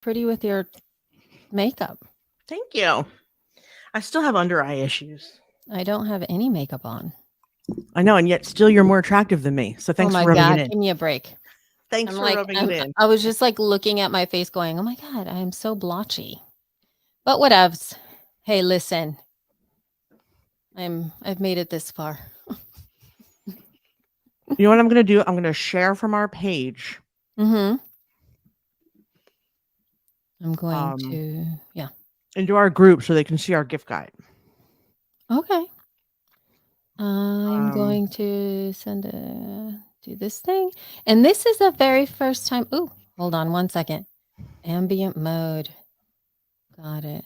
pretty with your makeup. Thank you. I still have under eye issues. I don't have any makeup on. I know, and yet still you're more attractive than me. So Oh thanks my for rubbing it God, in. give me a break. Thanks I'm for like, rubbing it in. I was just like looking at my face going, oh my God, I am so blotchy. But whatevs. Hey, listen, I've made it this far. You know what I'm going to do? I'm going to share from our page. Mm-hmm. I'm going Um, to, yeah. into our group so they can see our gift guide. Okay. I'm Um, going to do this thing. And this is the very first time. Ooh, hold on one second. Ambient mode. Got it.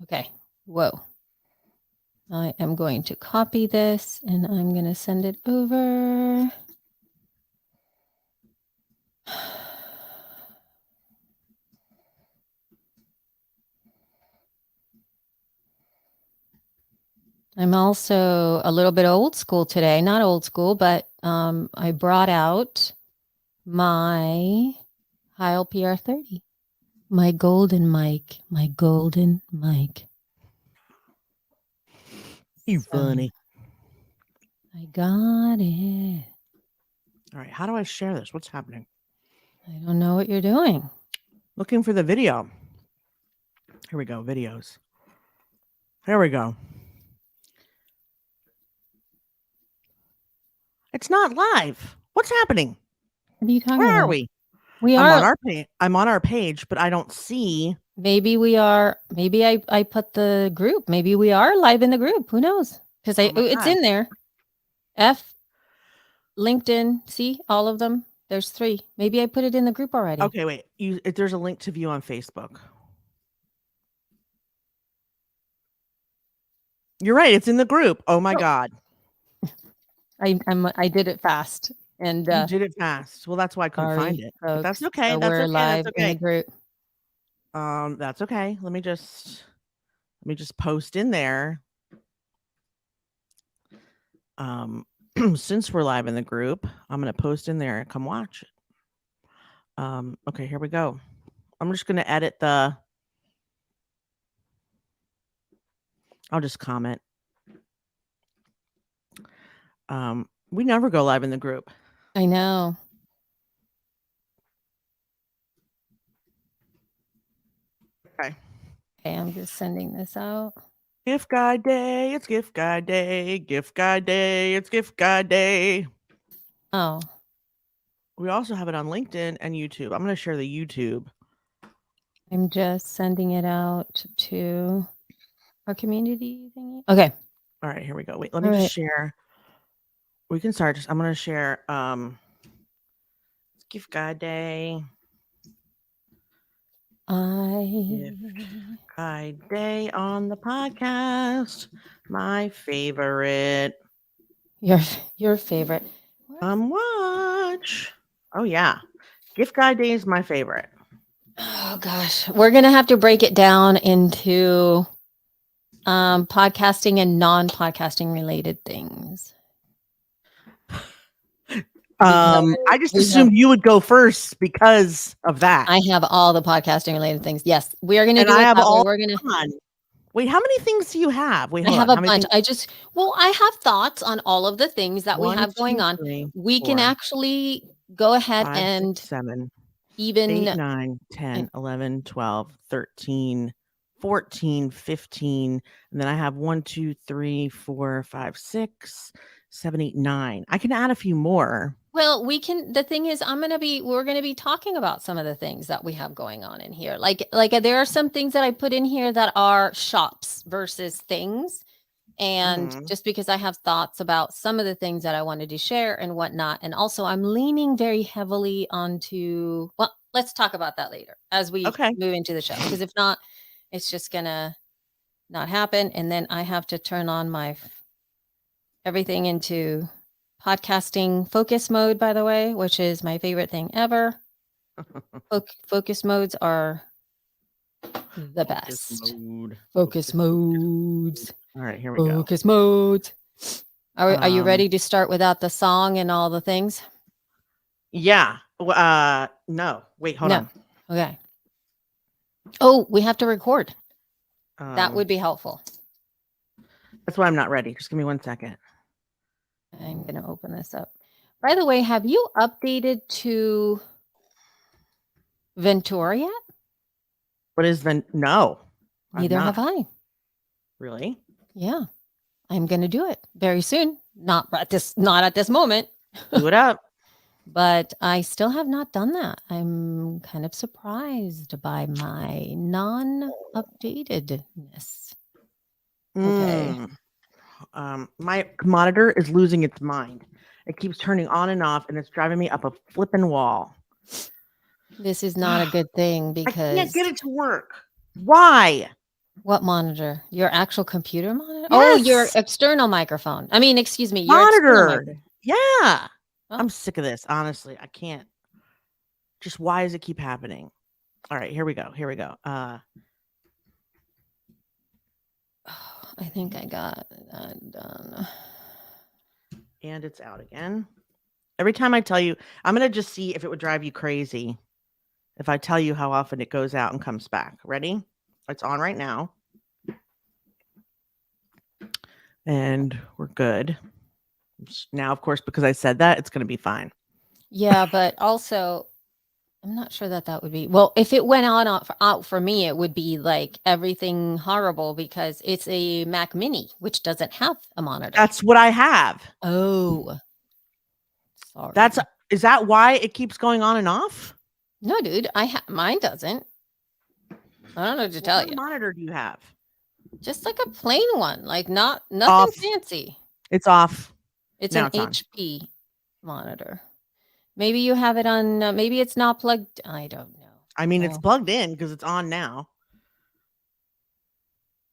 Okay. Whoa. I am going to copy this and I'm going to send it over. I'm also a little bit old school today. Not old school, but I brought out my Heil PR30. My golden mic. My golden mic. you So funny. I got it. All right. How do I share this? What's happening? I don't know what you're doing. Looking for the video. Here we go. Videos. Here we go. It's not live. What's happening? What are you talking Where are about? we? We I'm on are. our page. I'm on our page, but I don't see. Maybe we are. Maybe I put the group. Maybe we are live in the group. Who knows? Because Oh my it's god. in there. F, LinkedIn. See all of them. There's 3. Maybe I put it in the group already. Okay, wait. There's a link to view on Facebook. You're right. It's in the group. Oh my god. I did it fast. And You did it fast. Well, that's why I couldn't find sorry, it. But that's folks. okay. So That's we're okay. That's live in the okay. group. That's okay. Let me just post in there. Since we're live in the group, I'm gonna post in there. Come watch it. Okay, here we go. I'm just gonna edit the. I'll just comment. We never go live in the group. I know. Okay. Okay, I'm just sending this out. Gift guide day. It's gift guide day. Gift guide day. It's gift guide day. Oh, We also have it on LinkedIn and YouTube. I'm going to share the YouTube. I'm just sending it out to our community thingy. Okay. All right, here we go. Wait, let me just share. We can start. I'm going to share gift guide day. Gift guide day on the podcast. My favorite. Your favorite. Watch. Oh yeah. Gift guide day is my favorite. Oh gosh. We're gonna have to break it down into podcasting and non-podcasting related things. I just assumed you would go first because of that. I have all the podcasting related things. Yes, we are going to do I it have that way. all. We're going to. Wait, how many things do you have? Wait, I hold have on. a bunch. I have thoughts on all of the things that we have going on. We can actually go ahead 5, and 6, 7, even 8, 9, 10, 11, 12, 13, 14, 15. And then I have 1, 2, 3, 4, 5, 6, 7, 8, 9. I can add a few more. Well, we can. The thing is, we're going to be talking about some of the things that we have going on in here. Like there are some things that I put in here that are shops versus things. And just because I have thoughts about some of the things that I wanted to share and whatnot. And also I'm leaning very heavily onto, well, let's talk about that later as we move into the show. Because if not, it's just going to not happen. And then I have to turn on my everything into podcasting focus mode, by the way, which is my favorite thing ever. Focus modes are the best. Focus modes. All right, here we go. Focus modes. Are you ready to start without the song and all the things? Yeah. No. Wait, hold on. Okay. Oh, we have to record. That Um, would be helpful. that's why I'm not ready. Just give me 1 second. I'm going to open this up. By the way, have you updated to Ventura yet? What is the no? I've Neither have not. I. Really? Yeah. I'm going to do it very soon. Not at this moment, Do it up. but I still have not done that. I'm kind of surprised by my non-updatedness. Okay. My monitor is losing its mind. It keeps turning on and off, and it's driving me up a flipping wall. This is not a good thing I can't because get it to work. Why? what monitor? Your actual computer monitor? Oh, your Yes, external microphone. I mean, excuse me, your external monitor. microphone. Yeah, Oh. I'm sick of this. Honestly, I can't. Just why does it keep happening? All right, here we go. Here we go. I think I got that done. And it's out again. Every time I tell you, I'm gonna just see if it would drive you crazy if I tell you how often it goes out and comes back. Ready? It's on right now. And we're good. Now, of course, because I said that, it's going to be fine. Yeah, but also, I'm not sure that would be well. If it went on out for me, it would be like everything horrible because it's a Mac Mini, which doesn't have a monitor. That's what I have. Oh, sorry. Is that why it keeps going on and off? No, dude. Mine doesn't. I don't know what to tell you. What monitor do you have? Just like a plain one, like nothing Off. fancy. It's off. It's Now an it's on. HP monitor. Maybe you have it on. Maybe it's not plugged. I don't know. I mean, it's plugged in because it's on now.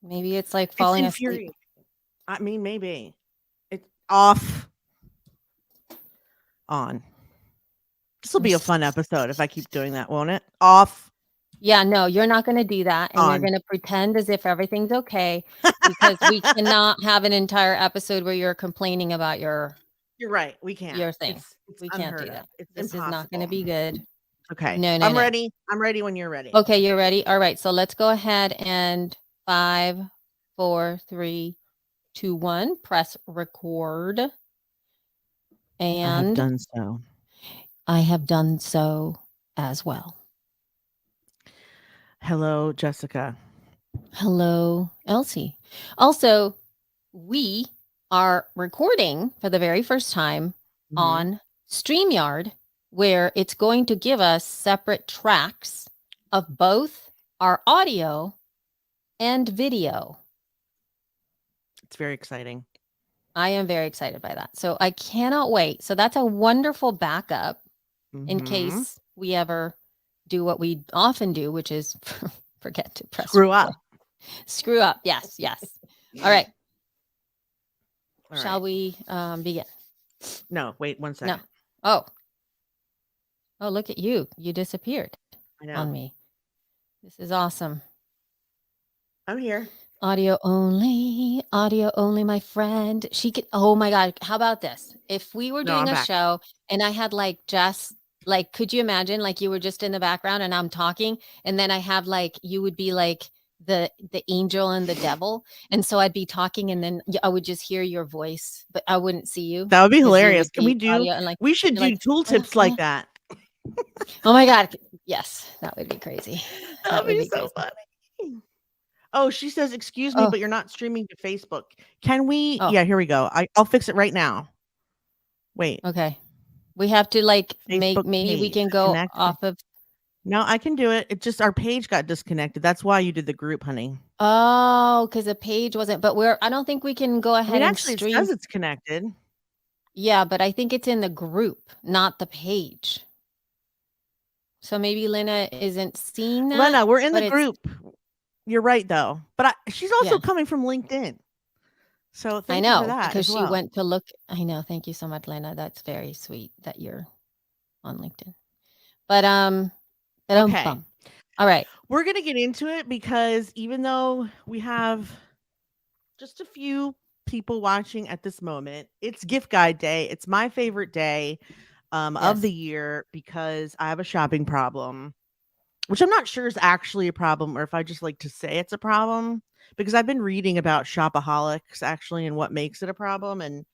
Maybe it's like falling asleep. I mean, maybe it's off. On. This will be a fun episode if I keep doing that, won't it? Off. Yeah, no, you're not going to do that. And you're On. going to pretend as if everything's okay because we cannot have an entire episode where you're complaining about your. You're right. We can't. Your thing. It's we can't do that. This impossible. is not going to be good. Okay. No, I'm ready. I'm ready when you're ready. Okay, you're ready. All right. So let's go ahead and 5, 4, 3, 2, 1. Press record. And I have done so. I have done so as well. Hello, Jessica. Hello, Elsie. Also, we are recording for the very first time on StreamYard, where it's going to give us separate tracks of both our audio and video. It's very exciting. I am very excited by that. So I cannot wait. So that's a wonderful backup in case we ever do what we often do, which is forget to press screw up. Screw up. Yes, yes. All right. Shall we begin? No, wait 1 second. No. Oh, look at you. You disappeared on me. This is awesome. I'm here. Audio only, my friend. She could, oh my God. How about this? If we were doing a show and I had like Jess, like, could you imagine like you were just in the background and I'm talking and then I have like, you would be like the angel and the devil. And so I'd be talking and then I would just hear your voice, but I wouldn't see you. That would be hilarious. Can we do, like, we should do like, tooltips like that. Oh my God. Yes, that would be crazy. That would be so funny. Oh, she says, excuse me, but you're not streaming to Facebook. Can we? Oh. Yeah, here we go. I'll fix it right now. Wait. Okay. We have to like Facebook maybe page. We can go off of. No, I can do it. It just our page got disconnected. That's why you did the group, honey. Oh, because the page wasn't. But I don't think we can go ahead and stream. It says it's connected. Yeah, but I think it's in the group, not the page. So maybe Lena isn't seeing that. Lena, we're in the group. You're right, though. But she's also coming from LinkedIn. So thank you for that because she went to look. I know. Thank you so much, Lena. That's very sweet that you're on LinkedIn. But okay. All right. We're going to get into it because even though we have just a few people watching at this moment, it's gift guide day. It's my favorite day of the year because I have a shopping problem. which I'm not sure is actually a problem or if I just like to say it's a problem because I've been reading about shopaholics actually and what makes it a problem. And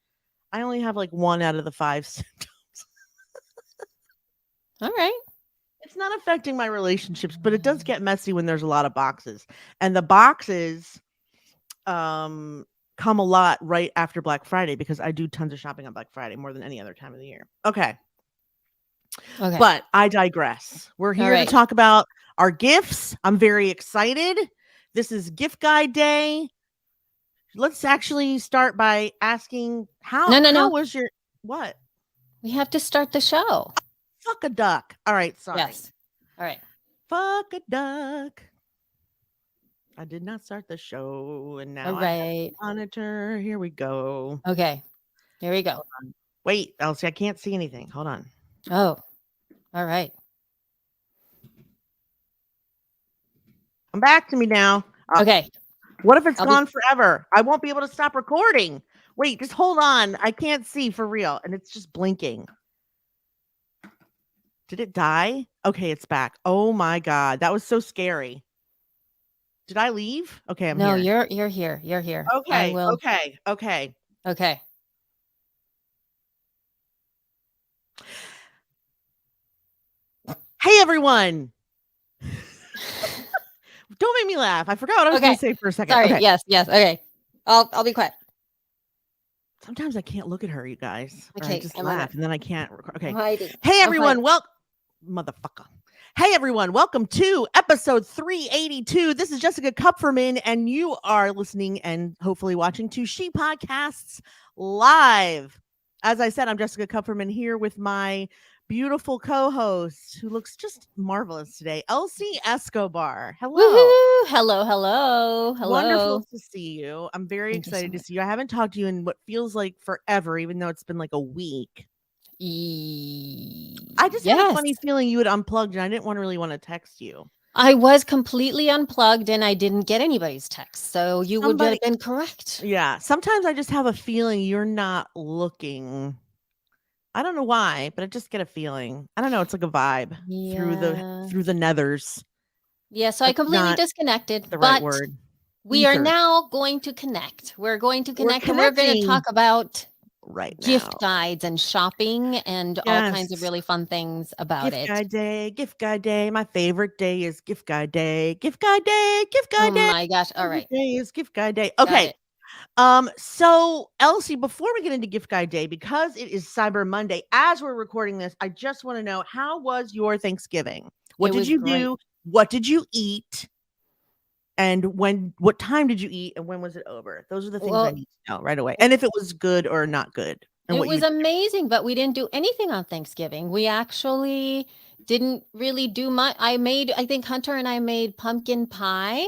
I only have like one out of the five symptoms. All right. It's not affecting my relationships, but it does get messy when there's a lot of boxes. And the boxes come a lot right after Black Friday because I do tons of shopping on Black Friday more than any other time of the year. Okay. Okay. But I digress. We're All here to right. talk about our gifts. I'm very excited. This is gift guide day. Let's actually start by asking No, no, how no. was your what? We have to start the show. Fuck a duck. All right, sorry. Yes. All right. Fuck a duck. I did not start the show and now All I have right. a monitor. Here we go. Okay. Here we go. Wait, Elsie, I can't see anything. Hold on. Oh, all right. Come back to me now. Okay. What if it's I'll be gone forever? I won't be able to stop recording. Wait, just hold on. I can't see for real. And it's just blinking. Did it die? Okay, it's back. Oh my God. That was so scary. Did I leave? Okay, I'm No, here. you're here. You're here. I Okay, will. okay, okay. Okay. Hey, everyone. Don't make me laugh. I forgot what I was going Okay. to say for a second. Sorry. Okay. Yes. Yes. Okay. I'll be quiet. Sometimes I can't look at her, you guys. Or I Okay, just I'm laugh and then I can't. Okay. I'm hiding. Hey, I'm everyone. Motherfucker. Hey, everyone. Welcome to episode 382. This is Jessica Kupferman, and you are listening and hopefully watching to She Podcasts Live. As I said, I'm Jessica Kupferman here with my beautiful co-host who looks just marvelous today, Elsie Escobar. Hello. Woohoo! Hello, hello, Wonderful hello. to see you. I'm very Thank you so excited to much. see you. I haven't talked to you in what feels like forever, even though it's been like a week. I just had a Yes. funny feeling you had unplugged and I didn't really want to text you. I was completely unplugged and I didn't get anybody's text. So you would have Somebody been correct. Yeah, sometimes I just have a feeling you're not looking. I don't know why, but I just get a feeling. I don't know, it's like a vibe Yeah. through the nethers. Yeah. So I That's completely not disconnected, the right but word. we are Ether. now going to connect. We're going to We're connect and we're going to connecting talk about right now. gift guides and shopping and all kinds of Yes. really fun things about it. Gift guide day. My favorite day is gift guide day. Gift guide day. Gift Oh guide day. my gosh. All Favorite right. day is gift guide day. Got Okay. it. So Elsie, before we get into gift guide day, because it is Cyber Monday, as we're recording this, I just want to know, how was your Thanksgiving? What It did was you great. do? What did you eat? And what time did you eat and when was it over? Those are the things I Well, need to know right away. And if it was good or not good and it what you was did. amazing, but we didn't do anything on Thanksgiving. We actually didn't really do much. I think Hunter and I made pumpkin pie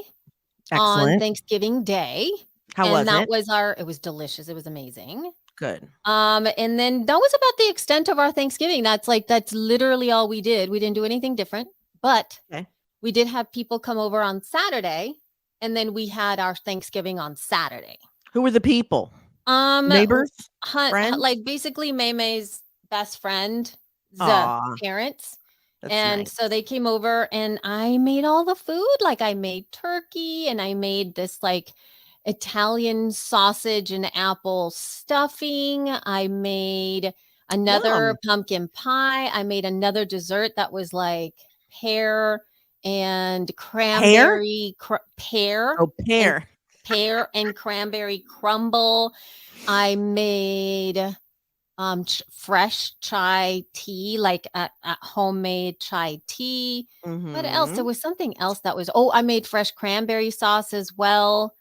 on Excellent. Thanksgiving Day. How And was that it? was it was delicious. It was amazing. Good. And then that was about the extent of our Thanksgiving. That's literally all we did. We didn't do anything different, but Okay. we did have people come over on Saturday, and then we had our Thanksgiving on Saturday. Who were the people? Um, Neighbors? Friends? like basically May's best friend, the Aw, parents. that's And nice. so they came over and I made all the food. Like I made turkey and I made this like Italian sausage and apple stuffing. I made another Yum. pumpkin pie. I made another dessert that was like pear and Hair? cranberry pear Oh, and pear. pear and cranberry crumble. I made fresh chai tea, like a homemade chai tea. What else? There Mm-hmm. was something else that was, I made fresh cranberry sauce as well.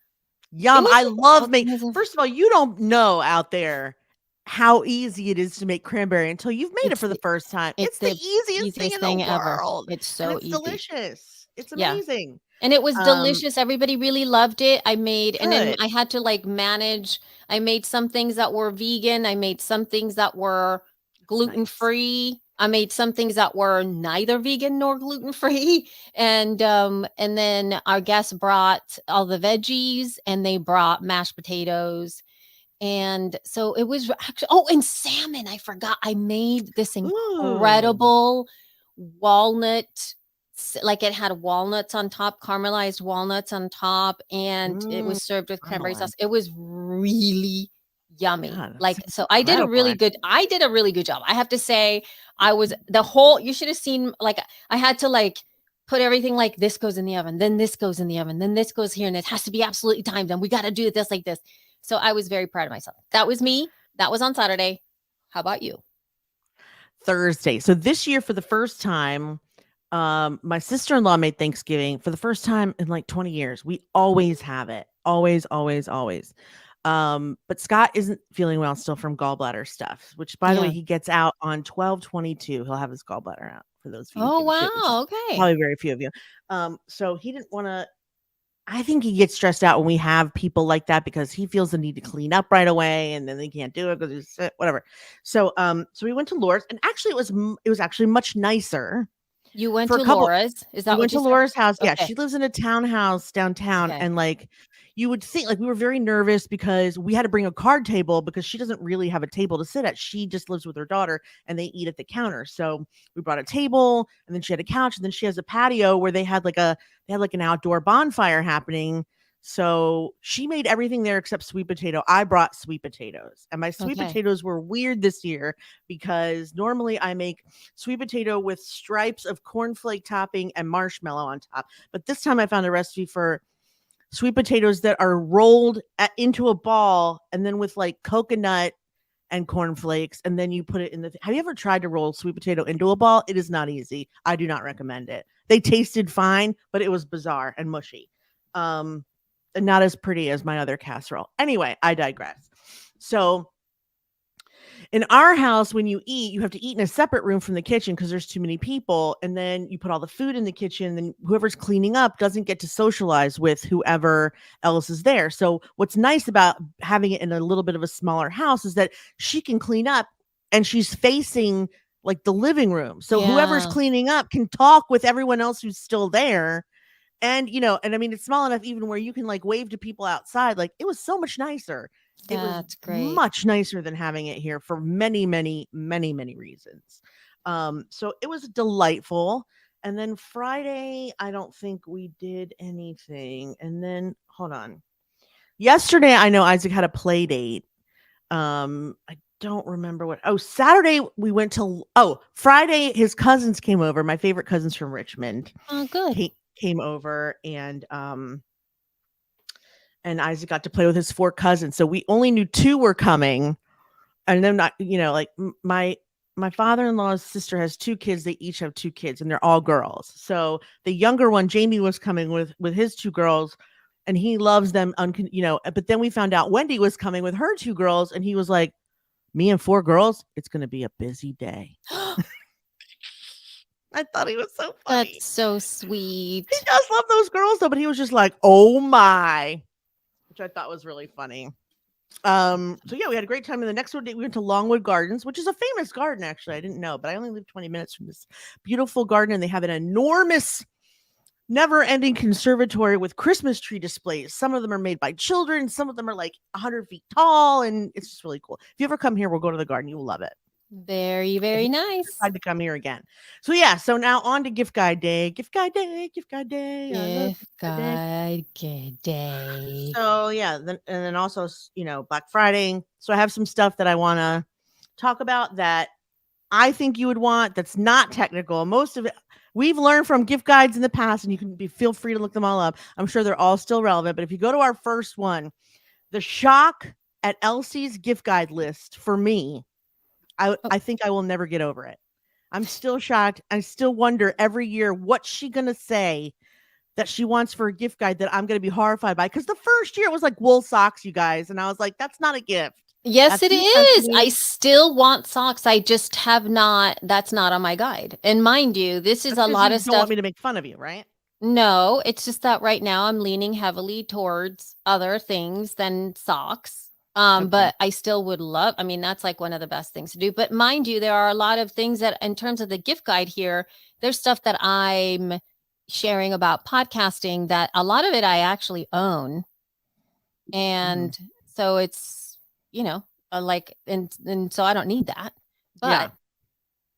It Yum. was I just love all make kinds of, First of all, you don't know out there how easy it is to make cranberry until you've made it it's for the first time. it's It's the the easiest thing easiest in the thing ever. world, It's and so it's easy. delicious. It's Yeah. amazing. And it was Um, delicious. Everybody really loved it. And then Good. I had to like manage. I made some things that were vegan. I made some things that were gluten Nice. free. I made some things that were neither vegan nor gluten free. And then our guests brought all the veggies and they brought mashed potatoes. And so it was actually, and salmon. I forgot. I made this Ooh. incredible walnut like it had walnuts on top, caramelized walnuts on top, and it Mm, was served with cranberry sauce. caramelized. It was really yummy. God, that Like, sounds so incredible. I did a really good job. I have to say, I was the whole, you should have seen, like, I had to like put everything, like, this goes in the oven, then this goes in the oven, then this goes here, and it has to be absolutely timed, and we got to do this like this. So I was very proud of myself. That was me. That was on Saturday. How about you? Thursday. So this year, for the first time, my sister-in-law made Thanksgiving for the first time in like 20 years. We always have it. Always, always, always. But Scott isn't feeling well still from gallbladder stuff, which by the way, Yeah. he gets out on 12/22. He'll have his gallbladder out for those of you who Oh, give a shit, which is wow. Okay. probably very few of you. So he didn't want to. I think he gets stressed out when we have people like that because he feels the need to clean up right away, and then they can't do it because he's sick, whatever. So we went to Laura's, and actually it was actually much nicer You went for a to couple. Laura's. Is We that what went you to said? Laura's house. Yeah, Okay. she lives in a townhouse downtown, Okay. and like you would think, like we were very nervous because we had to bring a card table because she doesn't really have a table to sit at. She just lives with her daughter, and they eat at the counter. So we brought a table, and then she had a couch, and then she has a patio where they had like an outdoor bonfire happening. So she made everything there except sweet potato. I brought sweet potatoes, and my sweet Okay. potatoes were weird this year because normally I make sweet potato with stripes of cornflake topping and marshmallow on top. But this time I found a recipe for sweet potatoes that are rolled into a ball and then with like coconut and cornflakes, and then you put it in the. Have you ever tried to roll sweet potato into a ball? It is not easy. I do not recommend it. They tasted fine, but it was bizarre and mushy. And not as pretty as my other casserole. Anyway, I digress. So in our house, when you eat, you have to eat in a separate room from the kitchen because there's too many people. And then you put all the food in the kitchen. Then whoever's cleaning up doesn't get to socialize with whoever else is there. So what's nice about having it in a little bit of a smaller house is that she can clean up and she's facing like the living room. So whoever's Yeah. cleaning up can talk with everyone else who's still there. And and I mean, it's small enough even where you can like wave to people outside. Like it was so much nicer. It was That's great. much nicer than having it here for many, many, many, many reasons. So it was delightful. And then Friday, I don't think we did anything. And then hold on. Yesterday, I know Isaac had a play date. I don't remember what. Oh, Saturday we went to. Oh, Friday his cousins came over. My favorite cousins from Richmond Oh, good. came over, and Isaac got to play with his 4 cousins. So we only knew 2 were coming, and then not, like my father-in-law's sister has 2 kids. They each have 2 kids, and they're all girls. So the younger one, Jamie, was coming with his 2 girls, and he loves them. But then we found out Wendy was coming with her 2 girls, and he was like, "Me and 4 girls, it's going to be a busy day." I thought he was so funny. That's so He sweet. does love those girls though, but he was just like, "Oh my," which I thought was really funny. So yeah, we had a great time. And the next one, we went to Longwood Gardens, which is a famous garden. Actually, I didn't know, but I only live 20 minutes from this beautiful garden, and they have an enormous, never-ending conservatory with Christmas tree displays. Some of them are made by children. Some of them are like 100 feet tall, and it's just really cool. If you ever come here, we'll go to the garden. You will love it. Very, If very you nice. decide to come here again. So yeah, so now on to gift guide day. Gift guide day, gift guide day. I love Gift gift guide day. guide day. So yeah, then also Black Friday. So I have some stuff that I want to talk about that I think you would want. That's not technical. Most of it we've learned from gift guides in the past, and you can feel free to look them all up. I'm sure they're all still relevant. But if you go to our first one, the shock at Elsie's gift guide list for me, Oh, I think I will never get over it. I'm still shocked. I still wonder every year what's she gonna say that she wants for a gift guide that I'm gonna be horrified by. Because the first year it was like wool socks, you guys, and I was like, that's not a gift. yes, That's it is. I necessity. still want socks. I just have not, that's not on my guide. And mind you, this is That's a because lot you of don't want stuff. me to make fun of you, right? No, it's just that right now I'm leaning heavily towards other things than socks. Okay. But I still would love, I mean, that's like one of the best things to do. But mind you, there are a lot of things that, in terms of the gift guide here, there's stuff that I'm sharing about podcasting that a lot of it I actually own. Mhm. And so it's, like, and so I don't need that. Yeah. But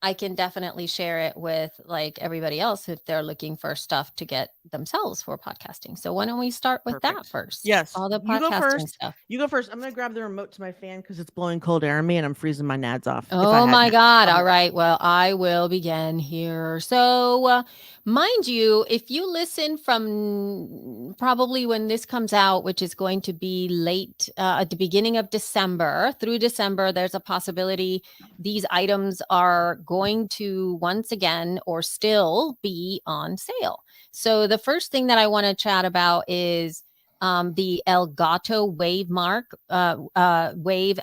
I can definitely share it with like everybody else if they're looking for stuff to get themselves for podcasting. So why don't we start with that Perfect. first? Yes, All the you go podcasting first. stuff. You go first. I'm gonna grab the remote to my fan because it's blowing cold air on me and I'm freezing my nads off. If I Oh had my nads, God. I'll be All right right. Well, I will begin here. So, mind you, if you listen from probably when this comes out, which is going to be late at the beginning of December through December, there's a possibility these items are going to once again or still be on sale. So, the first thing that I want to chat about is the Elgato Wave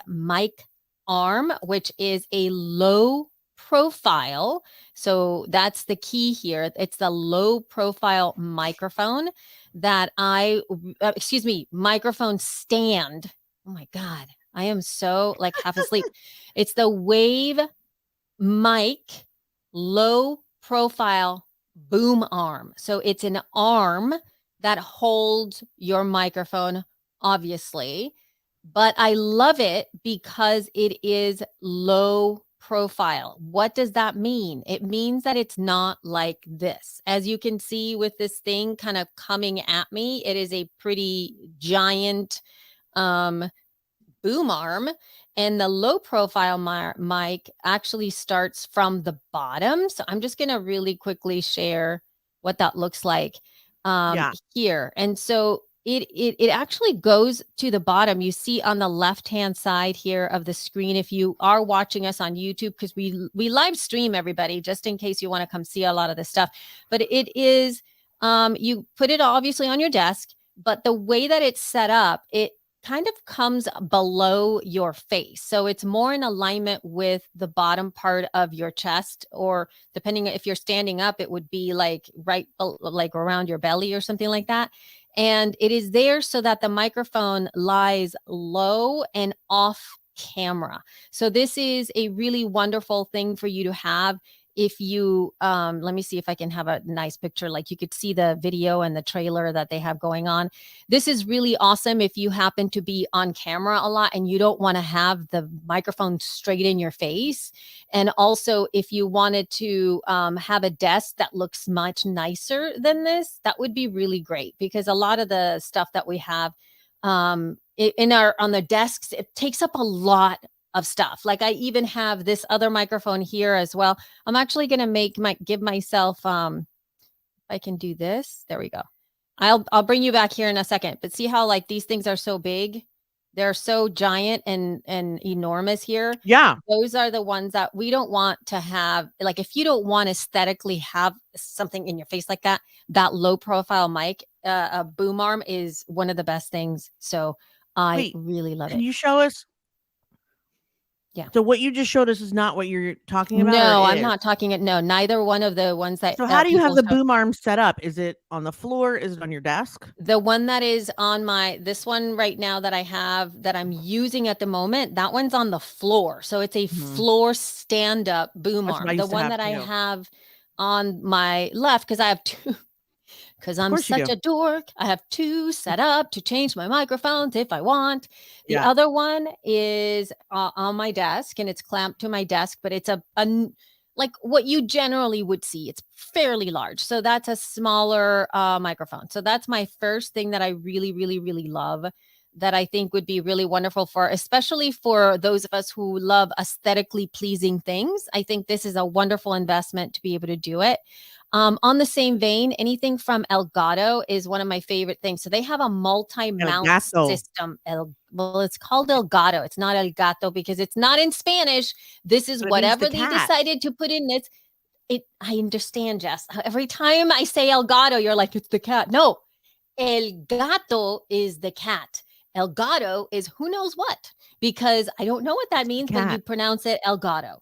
mic arm, which is a low profile. So that's the key here. It's the low profile microphone that microphone stand. Oh my God. I am so like half asleep. It's the Wave mic low profile boom arm. So it's an arm that holds your microphone, obviously, but I love it because it is low profile. What does that mean? It means that it's not like this. As you can see with this thing kind of coming at me, it is a pretty giant um boom arm, and the low profile mic actually starts from the bottom. So I'm just going to really quickly share what that looks like Yeah. here. And so it actually goes to the bottom. You see on the left hand side here of the screen, if you are watching us on YouTube, because we live stream, everybody, just in case you want to come see a lot of this stuff. But it is you put it obviously on your desk, but the way that it's set up, it kind of comes below your face. So it's more in alignment with the bottom part of your chest, or depending if you're standing up, it would be like like around your belly or something like that. And it is there so that the microphone lies low and off camera. So this is a really wonderful thing for you to have. If you let me see if I can have a nice picture, like you could see the video and the trailer that they have going on. This is really awesome if you happen to be on camera a lot and you don't want to have the microphone straight in your face. And also, if you wanted to have a desk that looks much nicer than this, that would be really great, because a lot of the stuff that we have in our on the desks, it takes up a lot of stuff. Like I even have this other microphone here as well. I'm actually going to give myself if I can do this. There we go. I'll bring you back here in a second. But see how like these things are so big? They're so giant and enormous here. Yeah. Those are the ones that we don't want to have. Like if you don't want to aesthetically have something in your face like that, that low profile mic, a boom arm is one of the best things. So I Wait, really love can it. you show us? Yeah. So what you just showed us is not what you're talking about, or No, I'm is? not talking it. No, neither one of the ones that So how do you have people the show. boom arm set up? Is it on the floor? Is it on your desk? The one that is on this one right now that I have that I'm using at the moment, that one's on the floor. So it's a Mhm. floor stand up boom That's what I arm. The used to one have that I too. have on my left, because I have two, because Of I'm course you such do. a dork. I have two set up to change my microphones if I want. The Yeah. other one is on my desk and it's clamped to my desk, but it's like what you generally would see. It's fairly large. So that's a smaller microphone. So that's my first thing that I really, really, really love, that I think would be really wonderful for, especially for those of us who love aesthetically pleasing things. I think this is a wonderful investment to be able to do it. On the same vein, anything from Elgato is one of my favorite things. So they have a El multi-mount gato. system. Well, it's called Elgato. It's not El Gato because it's not in Spanish. This is But it means the whatever they cat. decided to put in this. I understand, Jess. Every time I say Elgato, you're like, it's the cat. No, El Gato is the cat. El Gato is who knows what, because I don't know what that It's the means, but you cat. pronounce it El Gato.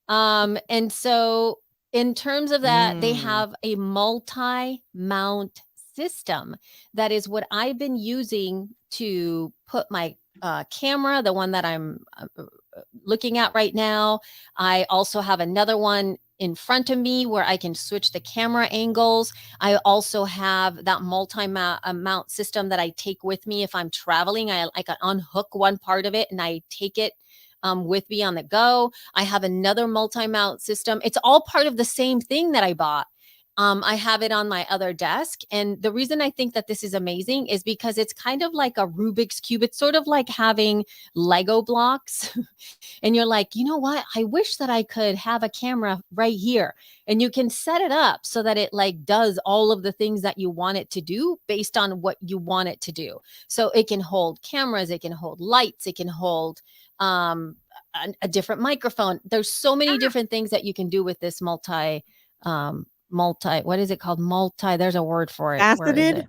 And so in terms of that, they Mm. have a multi-mount system. That is what I've been using to put my camera, the one that I'm looking at right now. I also have another one in front of me where I can switch the camera angles. I also have that multi-mount system that I take with me if I'm traveling. I can unhook one part of it and I take it with me on the go. I have another multi-mount system. It's all part of the same thing that I bought. I have it on my other desk. And the reason I think that this is amazing is because it's kind of like a Rubik's Cube. It's sort of like having Lego blocks. And you're like, you know what? I wish that I could have a camera right here. And you can set it up so that it like does all of the things that you want it to do based on what you want it to do. So it can hold cameras, it can hold lights, it can hold a different microphone. There's so many different things that you can do with this what is it called? There's a word for it. Where is Faceted it?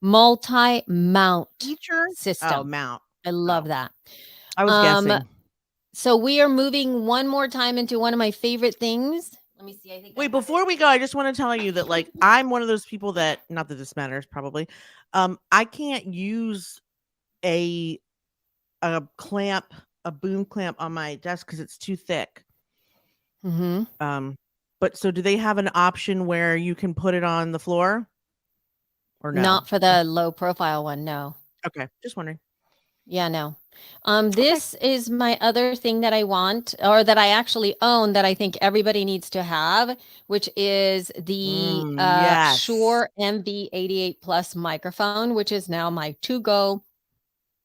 Multi-mount feature? Oh, system. mount. I love Oh, that. I was Um, guessing. so we are moving one more time into one of my favorite things. Let me see. I think Wait, before we go, I just want to tell you that like I'm one of those people that, not that this matters probably, I can't use a clamp, a boom clamp on my desk because it's too thick. Mm-hmm. But so do they have an option where you can put it on the floor or no? Not for the low profile one, no. Okay, just wondering. Yeah, no. Okay. This is my other thing that I want, or that I actually own, that I think everybody needs to have, which is the Yes. Shure MV88 Plus microphone, which is now my to-go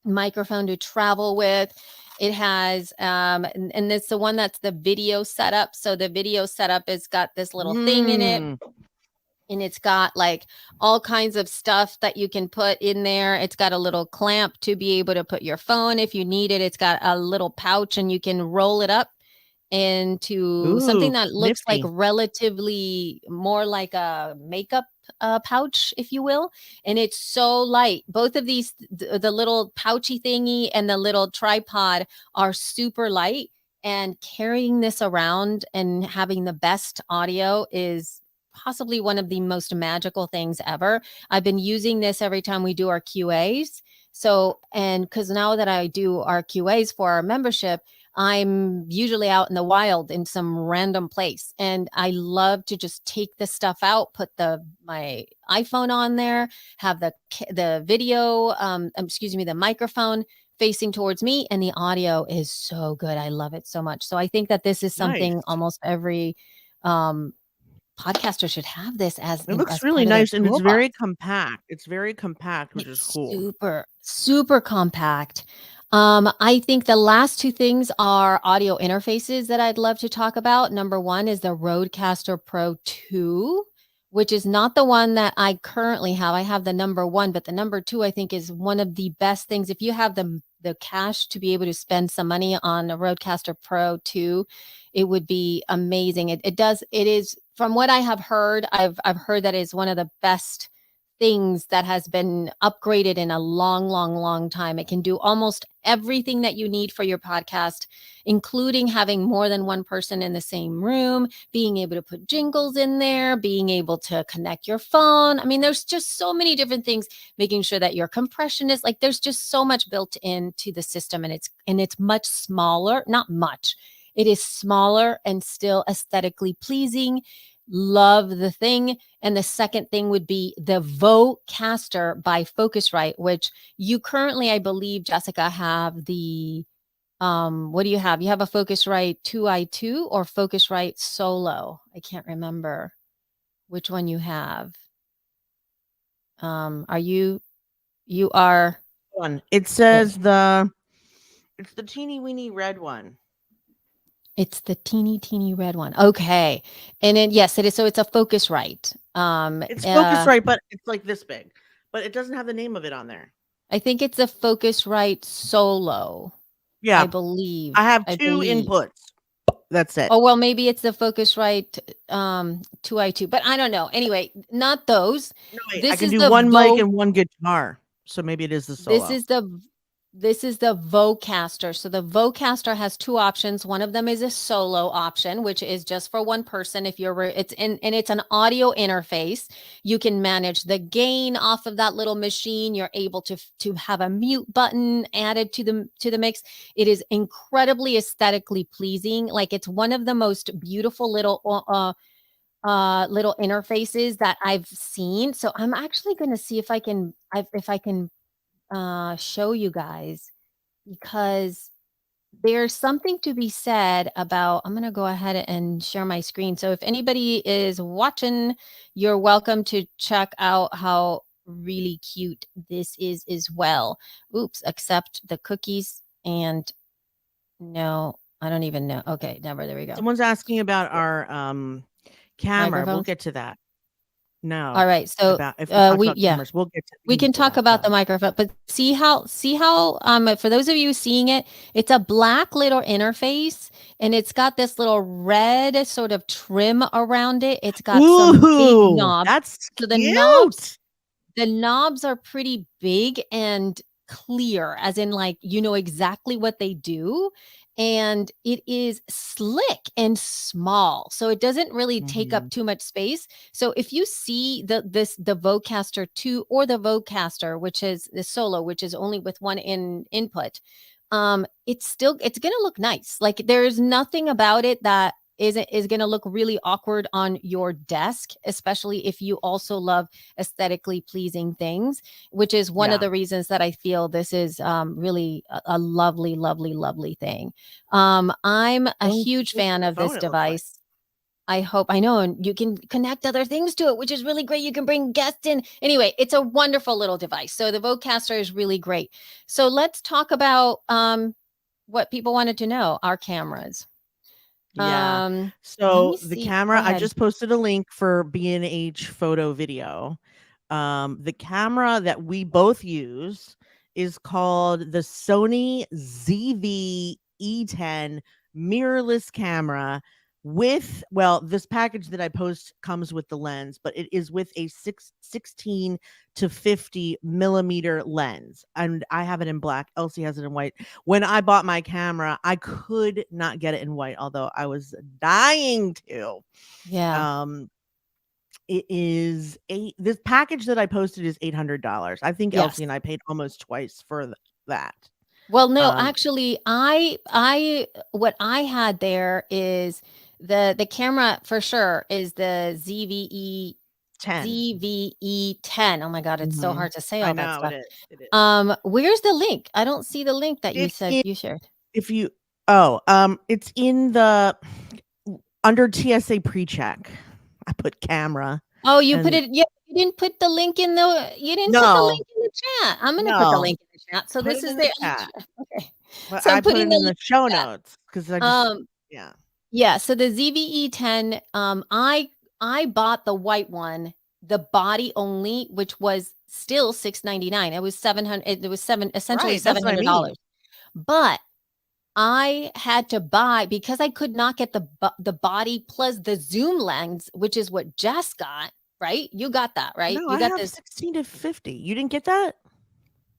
microphone to travel with. It has and it's the one that's the video setup. So the video setup has got this little thing in it, and it's got like all kinds of stuff that you can put in there. It's got a little clamp to be able to put your phone if you need it. It's got a little pouch, and you can roll it up into something Ooh, that looks like nifty. relatively more like a makeup pouch, if you will. And it's so light. Both of these, the little pouchy thingy and the little tripod, are super light. And carrying this around and having the best audio is possibly one of the most magical things ever. I've been using this every time we do our QAs. So, and because now that I do our QAs for our membership, I'm usually out in the wild in some random place, and I love to just take the stuff out, put my iPhone on there, have the video, excuse me, the microphone facing towards me, and the audio is so good. I love it so much. So I think that this is Nice. something almost every um, podcaster should have this It looks as really part of their nice and it's toolbox. very compact. It's very compact, which is It's cool. super, super compact. I think the last two things are audio interfaces that I'd love to talk about. Number one is the Rodecaster Pro 2, which is not the one that I currently have. I have the number one, but the number two, I think, is one of the best things. If you have the cash to be able to spend some money on a Rodecaster Pro 2, it would be amazing. It is, from what I have heard, I've heard that is one of the best things that has been upgraded in a long, long, long time. It can do almost everything that you need for your podcast, including having more than one person in the same room, being able to put jingles in there, being able to connect your phone. I mean, there's just so many different things, making sure that your compression is like, there's just so much built into the system, and it's much smaller, not much. It is smaller and still aesthetically pleasing. Love the thing. And the second thing would be the Vocaster by Focusrite, which you currently, I believe, Jessica, have the what do you have? You have a Focusrite 2i2 or Focusrite Solo? I can't remember which one you have. Are you are One. It says it's the teeny weeny red one. it's the teeny teeny red one. Okay. And then yes, it is. So it's a Focusrite. It's Focusrite, but it's like this big. But it doesn't have the name of it on there. I think it's a Focusrite Solo. Yeah. I have I two believe. inputs. That's it. Oh, well, maybe it's the Focusrite 2i2, but I don't know. Anyway, not those. No, wait, I This can is do the one mic Vo and one guitar. So maybe it is the this solo. is the this is the Vocaster. So the Vocaster has two options. One of them is a solo option, which is just for one person. If you're it's in and it's an audio interface. You can manage the gain off of that little machine. You're able to have a mute button added to the mix. It is incredibly aesthetically pleasing. Like, it's one of the most beautiful little interfaces that I've seen. So I'm actually going to see if I can show you guys, because there's something to be said about, I'm going to go ahead and share my screen. So if anybody is watching, you're welcome to check out how really cute this is as well. Oops, accept the cookies and no, I don't even know. Okay, never. There we go. Someone's asking about our camera. We'll Microphones. get to that. All No, right. So about if we talked we about yeah, cameras, we we can can get to talk that about though. the microphone, but see how for those of you seeing it, it's a black little interface and it's got this little red sort of trim around it. It's got some big Ooh, knobs. that's So cute. the knobs are pretty big and clear, as in, like, you know exactly what they do. And it is slick and small. So it doesn't really take up Mhm. too much space. So if you see the Vocaster 2 or the Vocaster, which is the Solo, which is only with one input, it's gonna look nice. Like, there's nothing about it that is going to look really awkward on your desk, especially if you also love aesthetically pleasing things, which is one of Yeah. the reasons that I feel this is really a lovely, lovely, lovely thing. I'm a Going to huge see fan the of this phone, it looks like. device. I hope I know, and you can connect other things to it, which is really great. You can bring guests in. Anyway, it's a wonderful little device. So the Vocaster is really great. So let's talk about what people wanted to know, our cameras. Yeah. Let me So the see. Go camera, I ahead. just posted a link for B&H photo video. The camera that we both use is called the Sony ZV-E10 mirrorless camera with, well, this package that I post comes with the lens, but it is with a 16 to 50 millimeter lens. And I have it in black. Elsie has it in white. When I bought my camera, I could not get it in white, although I was dying to. Yeah. Um, it is this package that I posted is $800. I think Yes. Elsie and I paid almost twice for that. Well, no, Um, actually, I what I had there is the camera for sure is the 10. ZVE10. Oh my God, it's so Mhm. hard to say I all that know it stuff. is. It is. Where's the link? I don't see the link that you It's said in you shared. if you it's in the under TSA pre-check. I put camera Oh, you put and it, yeah, you didn't put the link in the you didn't put the no, link in the chat. I'm gonna put the no, link in the chat. So put this it is in the the chat. okay. But So I I'm put it putting the in the link show in the chat. notes because I just Um, yeah. Yeah, so the ZVE10, I bought the white one, the body only, which was still 699. It was 700, it was essentially Right, that's what I mean. $700. But I had to buy, because I could not get the body plus the zoom lens, which is what Jess got, right? You got that, right? No, You I got have this. 16 to 50. You didn't get that?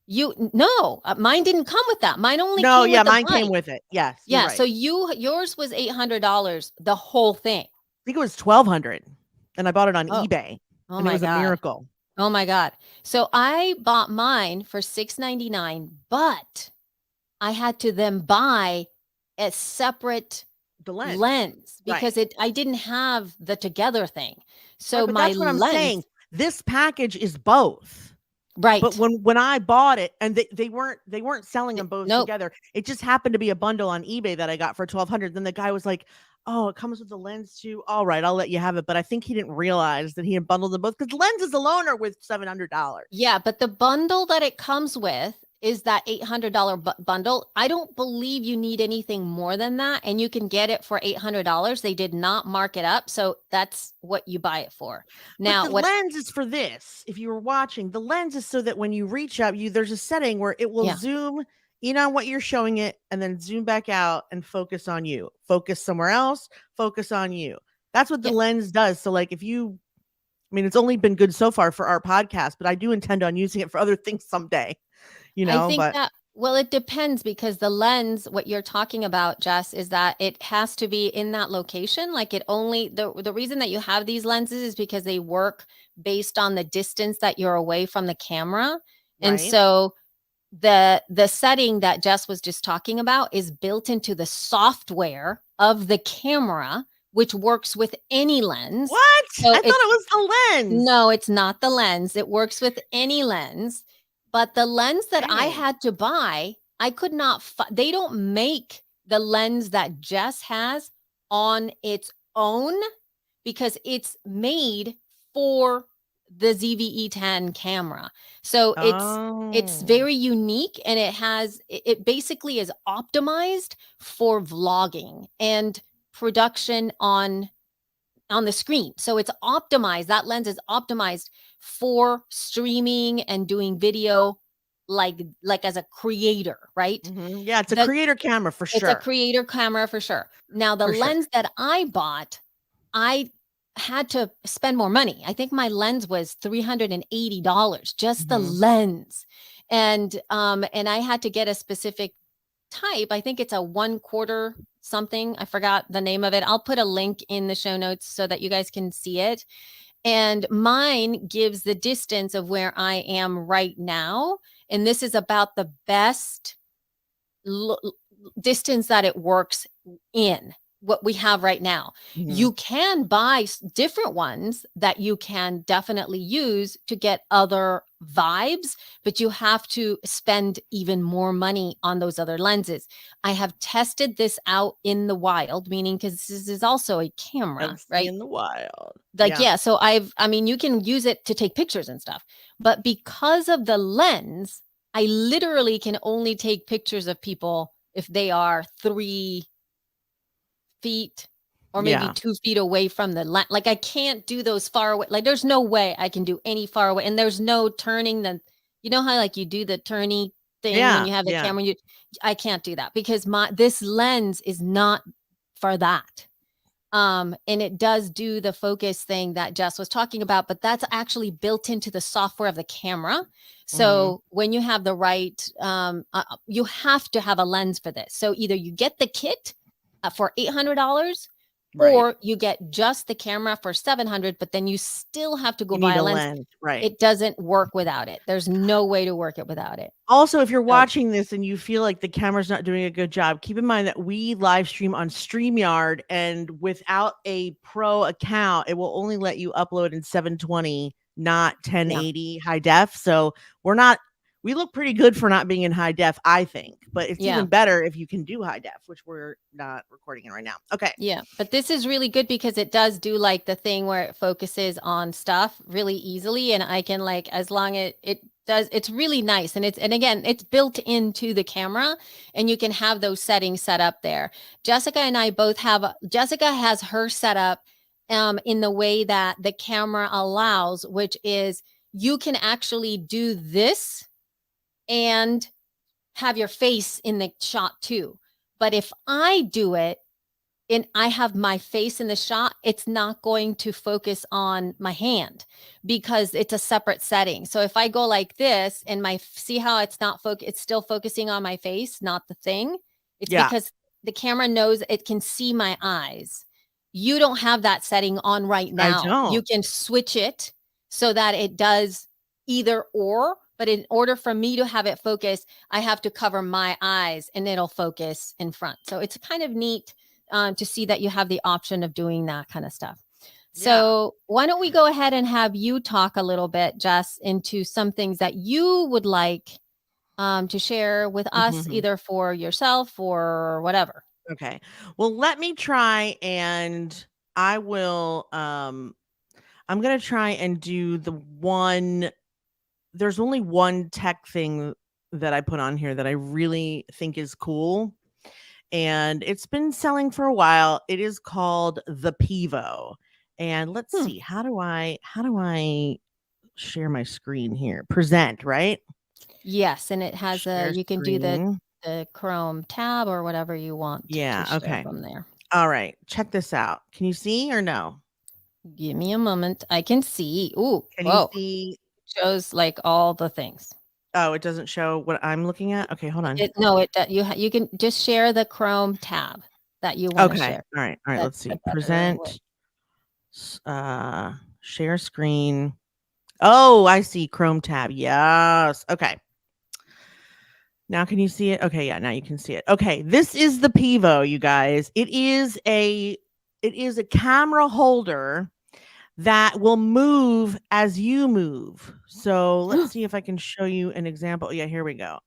No, mine didn't come with that. Mine only No, came yeah, with the mine came body. with it. Yes, you're Yeah, so right. yours was $800, the whole thing. I think it was 1200 and I bought it on Oh, eBay oh and it my was a God. miracle. Oh my God. So I bought mine for $699, but I had to then buy a separate The lens. lens Right. because I didn't have the together thing. Right, So but my that's what I'm saying. lens, This package is both. But right. when I bought it and they weren't selling them both Nope. together. It just happened to be a bundle on eBay that I got for 1200. Then the guy was like, "Oh, it comes with the lens too. All right, I'll let you have it." But I think he didn't realize that he had bundled them both because lenses alone are worth $700. Yeah, but the bundle that it comes with is that $800 bundle. I don't believe you need anything more than that, and you can get it for $800. They did not mark it up, so that's what you buy it for. But Now, the what lens is for this. If you were watching, the lens is so that when you reach up, there's a setting where it will yeah. zoom in on what you're showing it and then zoom back out and focus on you. Focus somewhere else, focus on you. That's what the Yeah. lens does. So like if you I mean, it's only been good so far for our podcast, but I do intend on using it for other things someday, I think but that, well, it depends, because the lens, what you're talking about, Jess, is that it has to be in that location. Like, it only, the reason that you have these lenses is because they work based on the distance that you're away from the camera. And right. so the setting that Jess was just talking about is built into the software of the camera, which works with any lens. What? So I thought it's it was the lens. no, it's not the lens. It works with any lens. But the lens that I Dang. had to buy, I could not they don't make the lens that Jess has on its own because it's made for the ZVE10 camera. So it's Oh. very unique, and it basically is optimized for vlogging and production on the screen. So it's optimized. That lens is optimized for streaming and doing video like as a creator, right? Yeah, it's a The creator camera for It's a sure. creator camera for sure. Now the For sure. lens that I bought, I had to spend more money. I think my lens was $380, just the Mhm. lens. And I had to get a specific type. I think it's a 1/4 something. I forgot the name of it. I'll put a link in the show notes so that you guys can see it. And mine gives the distance of where I am right now. And this is about the best distance that it works in what we have right now. Mhm. You can buy different ones that you can definitely use to get other vibes, but you have to spend even more money on those other lenses. I have tested this out in the wild, meaning because this is also a camera, Elsie right? in the wild. Like, Yeah. yeah, so I mean, you can use it to take pictures and stuff, but because of the lens, I literally can only take pictures of people if they are 3 feet or maybe Yeah. 2 feet away from the lens. Like, I can't do those far away. Like, there's no way I can do any far away. And there's no turning you know how like you do the turny thing when Yeah. you have the Yeah. camera, I can't do that because this lens is not for that. And it does do the focus thing that Jess was talking about, but that's actually built into the software of the camera. Mhm. So when you have the right, you have to have a lens for this. So either you get the kit for $800, Right. or you get just the camera for 700, but then you still have to go You buy need a a lens. lens. Right. It doesn't work without it. There's no way to work it without it. Also, if you're So watching this and you feel like the camera's not doing a good job, keep in mind that we live stream on StreamYard, and without a pro account, it will only let you upload in 720, not yeah, 1080 high def. So we look pretty good for not being in high def, I think. But it's yeah. even better if you can do high def, which we're not recording in right now. Okay. Yeah, but this is really good because it does do like the thing where it focuses on stuff really easily, and I can like as long as it does, it's really nice, and again, it's built into the camera, and you can have those settings set up there. Jessica and I both have. Jessica has her set up in the way that the camera allows, which is you can actually do this and have your face in the shot too. But if I do it and I have my face in the shot, it's not going to focus on my hand because it's a separate setting. So if I go like this and see how it's not it's still focusing on my face, not the thing. It's Yeah. because the camera knows it can see my eyes. You don't have that setting on right I now. You don't. can switch it so that it does either or, but in order for me to have it focus, I have to cover my eyes and it'll focus in front. So it's kind of neat to see that you have the option of doing that kind of stuff. Yeah. So why don't we go ahead and have you talk a little bit, Jess, into some things that you would like to share with us, Mhm. either for yourself or whatever. Okay. Well, let me try, and I will I'm going to try and do there's only one tech thing that I put on here that I really think is cool, and it's been selling for a while. It is called the Pivo. And let's Hmm. see, how do I share my screen here? Present, right? Yes, and it has Share you can do screen. the Chrome tab or whatever you want to Yeah, share okay. from there. All right. Check this out. Can you see or no? Give me a moment. I can see. Ooh, Can you whoa. see? Shows like all the things. Oh, it doesn't show what I'm looking at? Okay, hold on. No, you can just share the Chrome tab that you want to Okay. share. All right, let's That's the see. better way. Present, share screen. Oh, I see Chrome tab. Yes. Okay. Now can you see it? Okay, yeah, now you can see it. Okay, this is the Pivo, you guys. It is a camera holder that will move as you move. So let's see if I can show you an example. Yeah, here we go.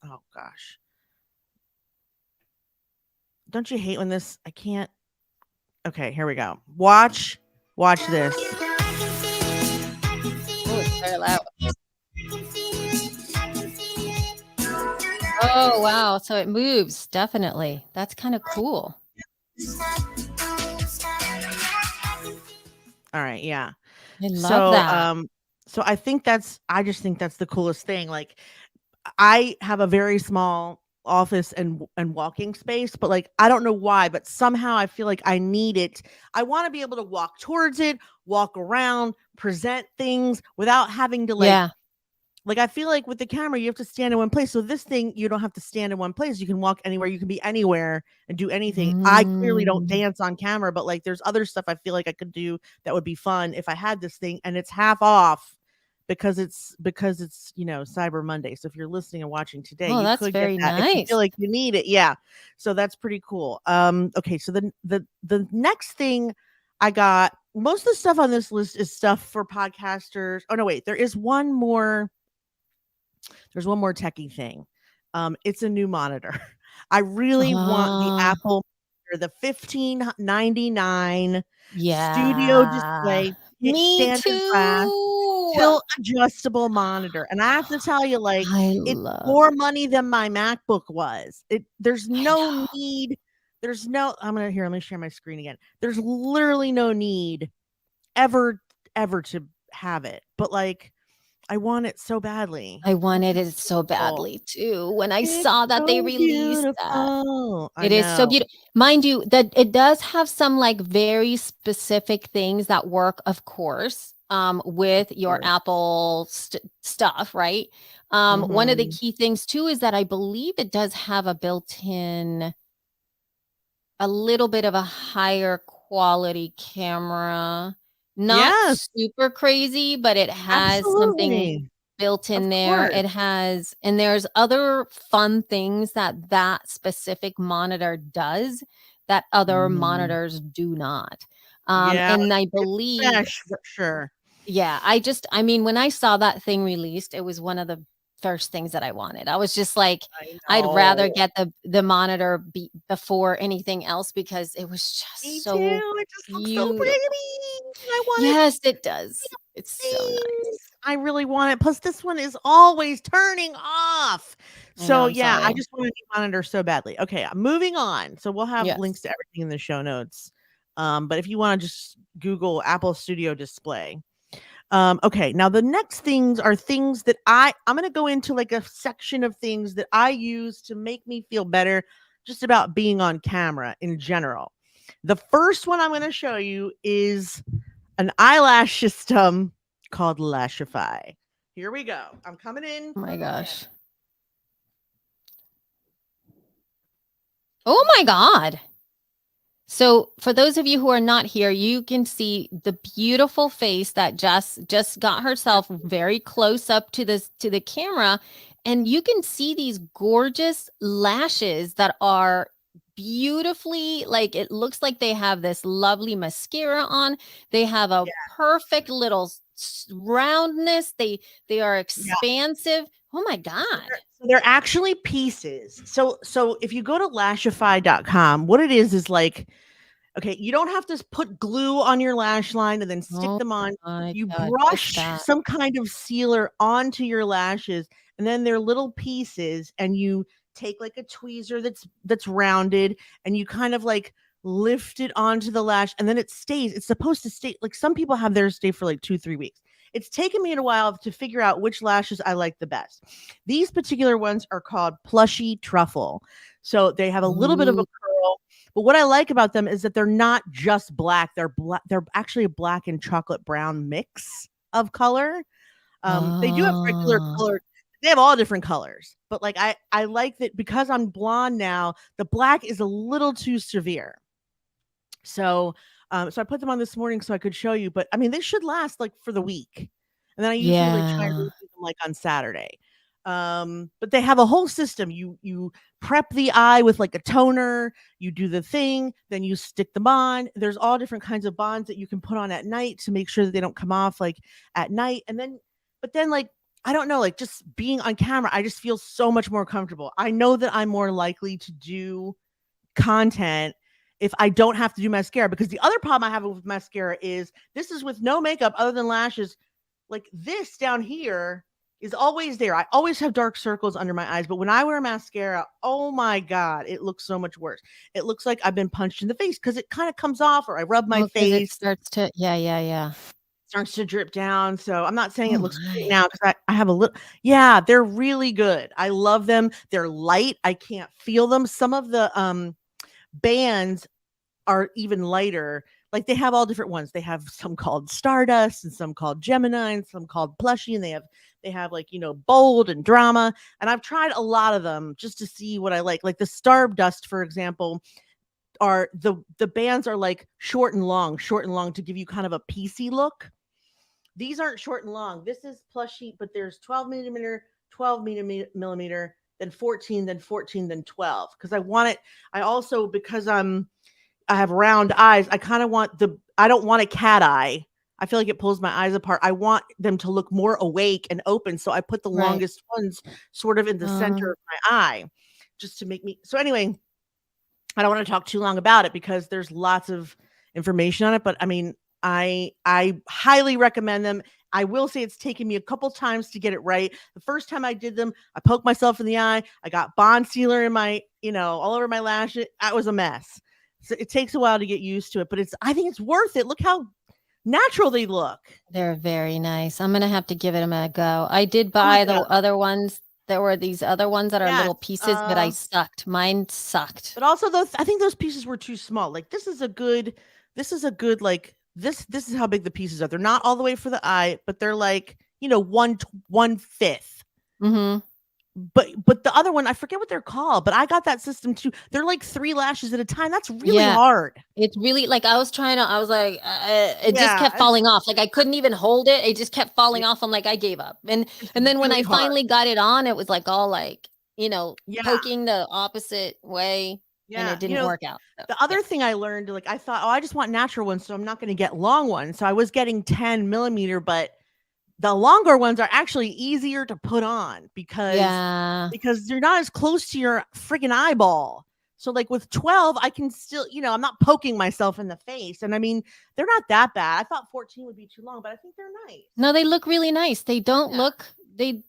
Oh gosh. Don't you hate when this I can't Okay, here we go. Watch this. Oh, it's very loud. Oh, wow. So it moves, definitely. That's kind of cool. All right, yeah. I love So, that. I just think that's the coolest thing. Like I have a very small office and walking space, but like I don't know why, but somehow I feel like I need it. I want to be able to walk towards it, walk around, present things without having to Yeah. like I feel like with the camera you have to stand in one place. So this thing you don't have to stand in one place. You can walk anywhere, you can be anywhere and do anything. I clearly don't Mm. dance on camera, but like there's other stuff I feel like I could do that would be fun if I had this thing, and it's half off because it's Cyber Monday. So if you're listening and watching today, Oh, you that's could get very that if you feel nice. like you need it. Yeah. So that's pretty cool. Okay, so the next thing I got, most of the stuff on this list is stuff for podcasters. Oh no, wait, there's one more techie thing. It's a new monitor. I really want the Ah, Apple or the 1599 studio yeah. display, Me standard glass, too. tilt adjustable monitor. And I have to tell you, like, I it's love more money than my MacBook was. There's I no know. need. There's no, let me share my screen again. There's literally no need ever, ever to have it. But like, I want it so badly. I It's wanted so it so beautiful. badly too when I It's saw that they so released that. beautiful. I It is so know. beautiful. Mind you, that it does have some, like, very specific things that work, of course, Of with your course. Apple stuff, right? One of the Mhm. key things too is that I believe it does have a built-in a little bit of a higher quality camera. Not Yes, super crazy, but it has something absolutely. built Of in there. course. It has and there's other fun things that that specific monitor does that other Mhm. monitors do not. Yeah, And I it's believe fresh for sure. yeah, I mean, when I saw that thing released, it was one of the first things that I wanted. I was just like, I I'd rather know. get the monitor before anything else because it was Me just too. so It just looks so pretty. beautiful. I want it Yes, it does. It's so things. nice. I really want it. Plus, this one is always turning off. I know, So I'm yeah, I sorry. just want a new monitor so badly. Okay, moving on. So we'll have links Yes. to everything in the show notes. But if you want to just Google Apple Studio Display. Okay, now the next things are things that I'm gonna go into like a section of things that I use to make me feel better just about being on camera in general. The first one I'm going to show you is an eyelash system called Lashify. Here we go. I'm coming in Oh my from the camera. gosh. Oh my god. So, for those of you who are not here, you can see the beautiful face that Jess just got herself very close up to the camera, and you can see these gorgeous lashes that are beautifully, like, it looks like they have this lovely mascara on. They have a Yeah, perfect little roundness. They are yeah. expansive. Oh my So god. they're actually pieces. So if you go to lashify.com, what it is like, okay, you don't have to put glue on your lash line and then stick Oh them on. my You god, what's brush that? some kind of sealer onto your lashes, and then they're little pieces, and you take like a tweezer that's rounded, and you kind of like lift it onto the lash, and then it stays. It's supposed to stay. Like some people have theirs stay for like 2-3 weeks. It's taken me a while to figure out which lashes I like the best. These particular ones are called Plushy Truffle. So they have a little bit of a Ooh. curl, but what I like about them is that they're not just black. They're black. They're actually a black and chocolate brown mix of color. They do have regular Oh. color. They have all different colors, but like I like that because I'm blonde now. The black is a little too severe. So so I put them on this morning so I could show you. But I mean, they should last like for the week, and then I usually like try and Yeah. redo them like on Saturday. But they have a whole system. You prep the eye with like a toner, you do the thing, then you stick them on. There's all different kinds of bonds that you can put on at night to make sure that they don't come off like at night. And then but then like I don't know, like just being on camera, I just feel so much more comfortable. I know that I'm more likely to do content if I don't have to do mascara, because the other problem I have with mascara is this is with no makeup other than lashes. Like this down here is always there. I always have dark circles under my eyes, but when I wear mascara, oh my God, it looks so much worse. It looks like I've been punched in the face because it kind of comes off, or I rub my Oh, because it face, starts to, yeah. starts to drip down. So I'm not saying Oh it looks great my. now because I have a little, yeah, they're really good. I love them. They're light. I can't feel them. Some of the bands are even lighter. Like they have all different ones. They have some called Stardust and some called Gemini and some called Plushy, and they have like, you know, bold and drama. And I've tried a lot of them just to see what I like. Like the Stardust, for example, are the bands are like short and long to give you kind of a PC look. These aren't short and long. This is plushy, but there's 12 millimeter, 12 millimeter, then 14, then 14, then 12. Because I want it. I also, because I have round eyes, I kind of want I don't want a cat eye. I feel like it pulls my eyes apart. I want them to look more awake and open. So I put the Right. longest ones sort of in the center of my eye just to make me. So anyway, I don't want to talk too long about it because there's lots of information on it, but I mean, I highly recommend them. I will say it's taken me a couple times to get it right. The first time I did them, I poked myself in the eye. I got bond sealer in my, you know, all over my lashes. That was a mess. So it takes a while to get used to it, but I think it's worth it. Look how natural they look. They're very nice. I'm gonna have to give it a go. I did Oh my buy the God. other ones. There were these other ones that are Yes. little pieces, but I sucked. Mine sucked. But also those, I think those pieces were too small. Like this is a good like this is how big the pieces are. They're not all the way for the eye, but they're like, you know, 1/5. Mhm. But the other one, I forget what they're called, but I got that system too. They're like 3 lashes at a time. That's really Yeah. hard. It's really like I was like, it just Yeah. kept falling off. Like I couldn't even hold it. It just kept falling Yeah, off. I'm like, I gave up. it's And then when really I hard. finally got it on, it was like all like, Yeah. poking the opposite way, and Yeah. it You didn't know, work out. So, the yeah. other thing I learned, like I thought, oh, I just want natural ones, so I'm not going to get long ones. So I was getting 10 millimeter, but the longer ones are actually easier to put on Yeah. because they're not as close to your friggin' eyeball. So like with 12, I can still, you know, I'm not poking myself in the face. And I mean, they're not that bad. I thought 14 would be too long, but I think they're nice. No, they look really nice. They don't Yeah. look they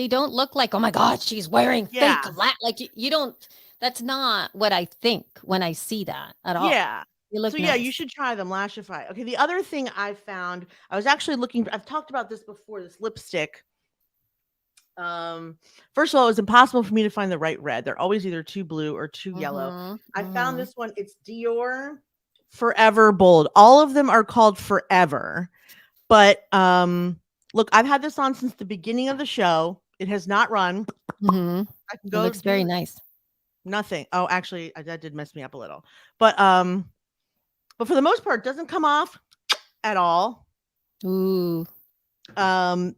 don't look like, "Oh my god, she's wearing fake Yeah. like you don't that's not what I think when I see that at all. Yeah. They So look yeah, you nice. should try them, Lashify. Okay, the other thing I found, I was actually looking, I've talked about this before, this lipstick. First of all, it was impossible for me to find the right red. They're always either too blue or too yellow. Mhm. I found Mhm. this one. It's Dior Forever Bold. All of them are called Forever. But look, I've had this on since the beginning of the show. It has not run. Mhm. I can It go looks very do nice. nothing. Oh, actually, that did mess me up a little. But for the most part, it doesn't come off at all. Ooh. And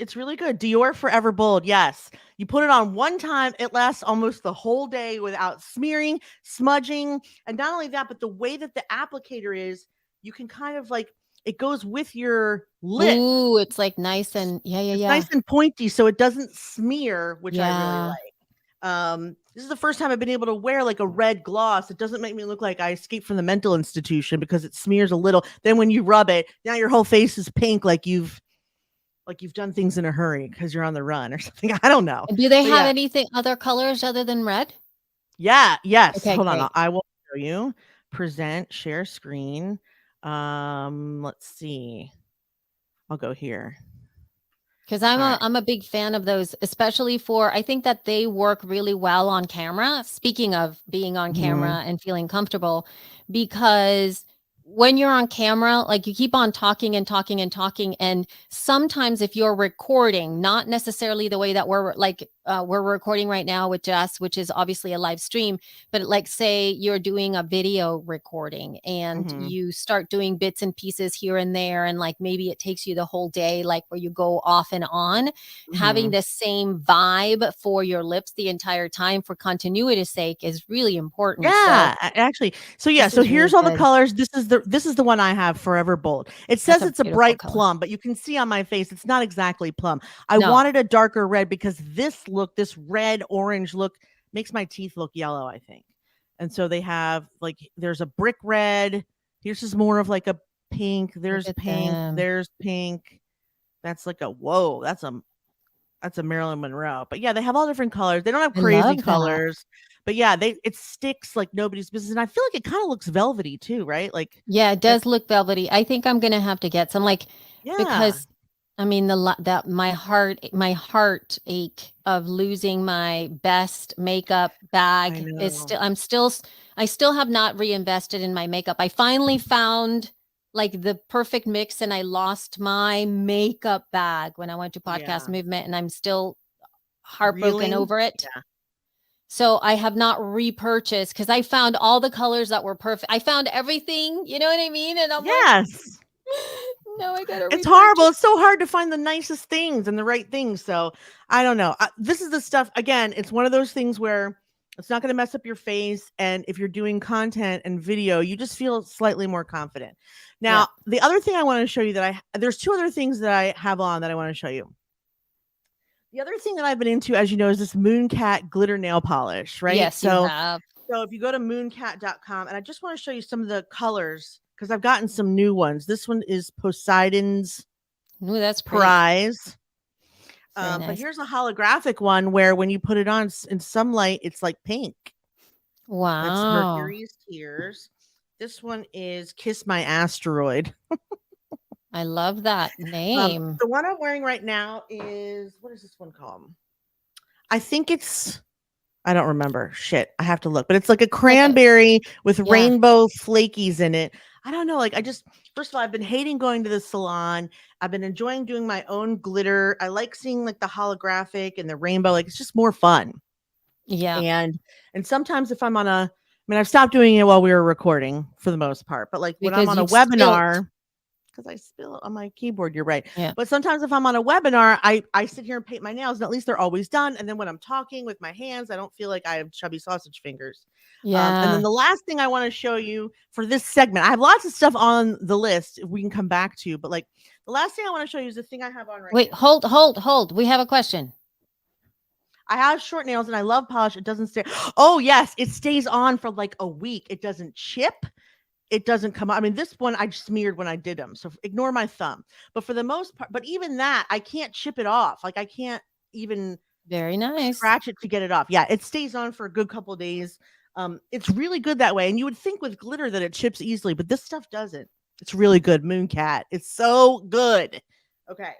it's really good. Dior Forever Bold. Yes. You put it on one time, it lasts almost the whole day without smearing, smudging. And not only that, but the way that the applicator is, you can kind of like it goes with your lip. Ooh, it's like nice and It's yeah. nice and pointy, so it doesn't smear, which I really Yeah. like. This is the first time I've been able to wear like a red gloss. It doesn't make me look like I escaped from the mental institution because it smears a little. Then when you rub it, now your whole face is pink like you've done things in a hurry because you're on the run or something. I don't know. And do they But have yeah. anything other colors other than red? Yeah. Yes. Okay, Hold on. great. I will show you. Present, share screen. Let's see. I'll go here. Because All right. I'm a big fan of those, especially for I think that they work really well on camera. Speaking of being on Mhm. camera and feeling comfortable, because when you're on camera, like you keep on talking and talking and talking, and sometimes if you're recording, not necessarily the way that we're recording right now with Jess, which is obviously a live stream, but like say you're doing a video recording and Mhm. you start doing bits and pieces here and there, and like maybe it takes you the whole day, like where you go off and on, having Mhm. the same vibe for your lips the entire time for continuity's sake is really important. So Yeah, actually. So yeah, this so is here's really all the good. colors. This is this is the one I have, Forever Bold. It That's says a it's a beautiful bright color. plum, but you can see on my face it's not exactly plum. I No. wanted a darker red because this red orange look makes my teeth look yellow, I think. And so they have like there's a brick red. Here's just more of like a pink. Look There's at pink. them. There's pink. That's like a whoa. That's a Marilyn Monroe. But yeah, they have all different colors. They don't have I crazy love that. colors. But yeah, it sticks like nobody's business. And I feel like it kind of looks velvety too, right? Like Yeah, it that does look velvety. I think I'm gonna have to get some, like, yeah. because I mean that my heart ache of losing my best makeup I bag is know. still I still have not reinvested in my makeup. I finally found like the perfect mix and I lost my makeup bag when I went to Podcast Yeah. Movement and I'm still heartbroken Really? over it. Yeah. So I have not repurchased because I found all the colors that were perfect. I found everything, you know what I mean? And I'm like, Yes. no, I gotta It's horrible. repurchase. It's so hard to find the nicest things and the right things. So I don't know. This is the stuff, again, it's one of those things where it's not going to mess up your face. And if you're doing content and video, you just feel slightly more confident. Yeah. Now, the other thing I want to show you there's two other things that I have on that I want to show you. The other thing that I've been into, as you know, is this Mooncat glitter nail polish, right? Yes, you So have. if you go to mooncat.com, and I just want to show you some of the colors because I've gotten some new ones. This one is Poseidon's Ooh, that's pretty. Prize. It's very But nice. here's a holographic one where when you put it on in some light, it's like pink. That's Wow. Mercury's Tears. This one is Kiss My Asteroid. I love that name. The one I'm wearing right now is, what is this one called? I think I don't remember. Shit, I have to look. But it's like a Like a cranberry with yeah. rainbow flakies in it. I don't know. Like first of all, I've been hating going to the salon. I've been enjoying doing my own glitter. I like seeing like the holographic and the rainbow. Like it's just more fun. Yeah. And sometimes if I'm on I've stopped doing it while we were recording for the most part. But like when I'm Because on a you've spilt. webinar, because I spill it on my keyboard. You're right. Yeah. But sometimes if I'm on a webinar, I sit here and paint my nails, and at least they're always done. And then when I'm talking with my hands, I don't feel like I have chubby sausage fingers. And then Yeah. the last thing I want to show you for this segment, I have lots of stuff on the list we can come back to, but like the last thing I want to show you is the thing I have on right Wait, now. hold. We have a question. I have short nails and I love polish. It doesn't stay. Oh yes, it stays on for like a week. It doesn't chip. It doesn't come out. I mean, this one I smeared when I did them. So ignore my thumb. But for the most part, but even that, I can't chip it off. Like I can't even Very nice. scratch it to get it off. Yeah, it stays on for a good couple of days. It's really good that way. And you would think with glitter that it chips easily, but this stuff doesn't. It's really good. Mooncat. It's so good. Okay.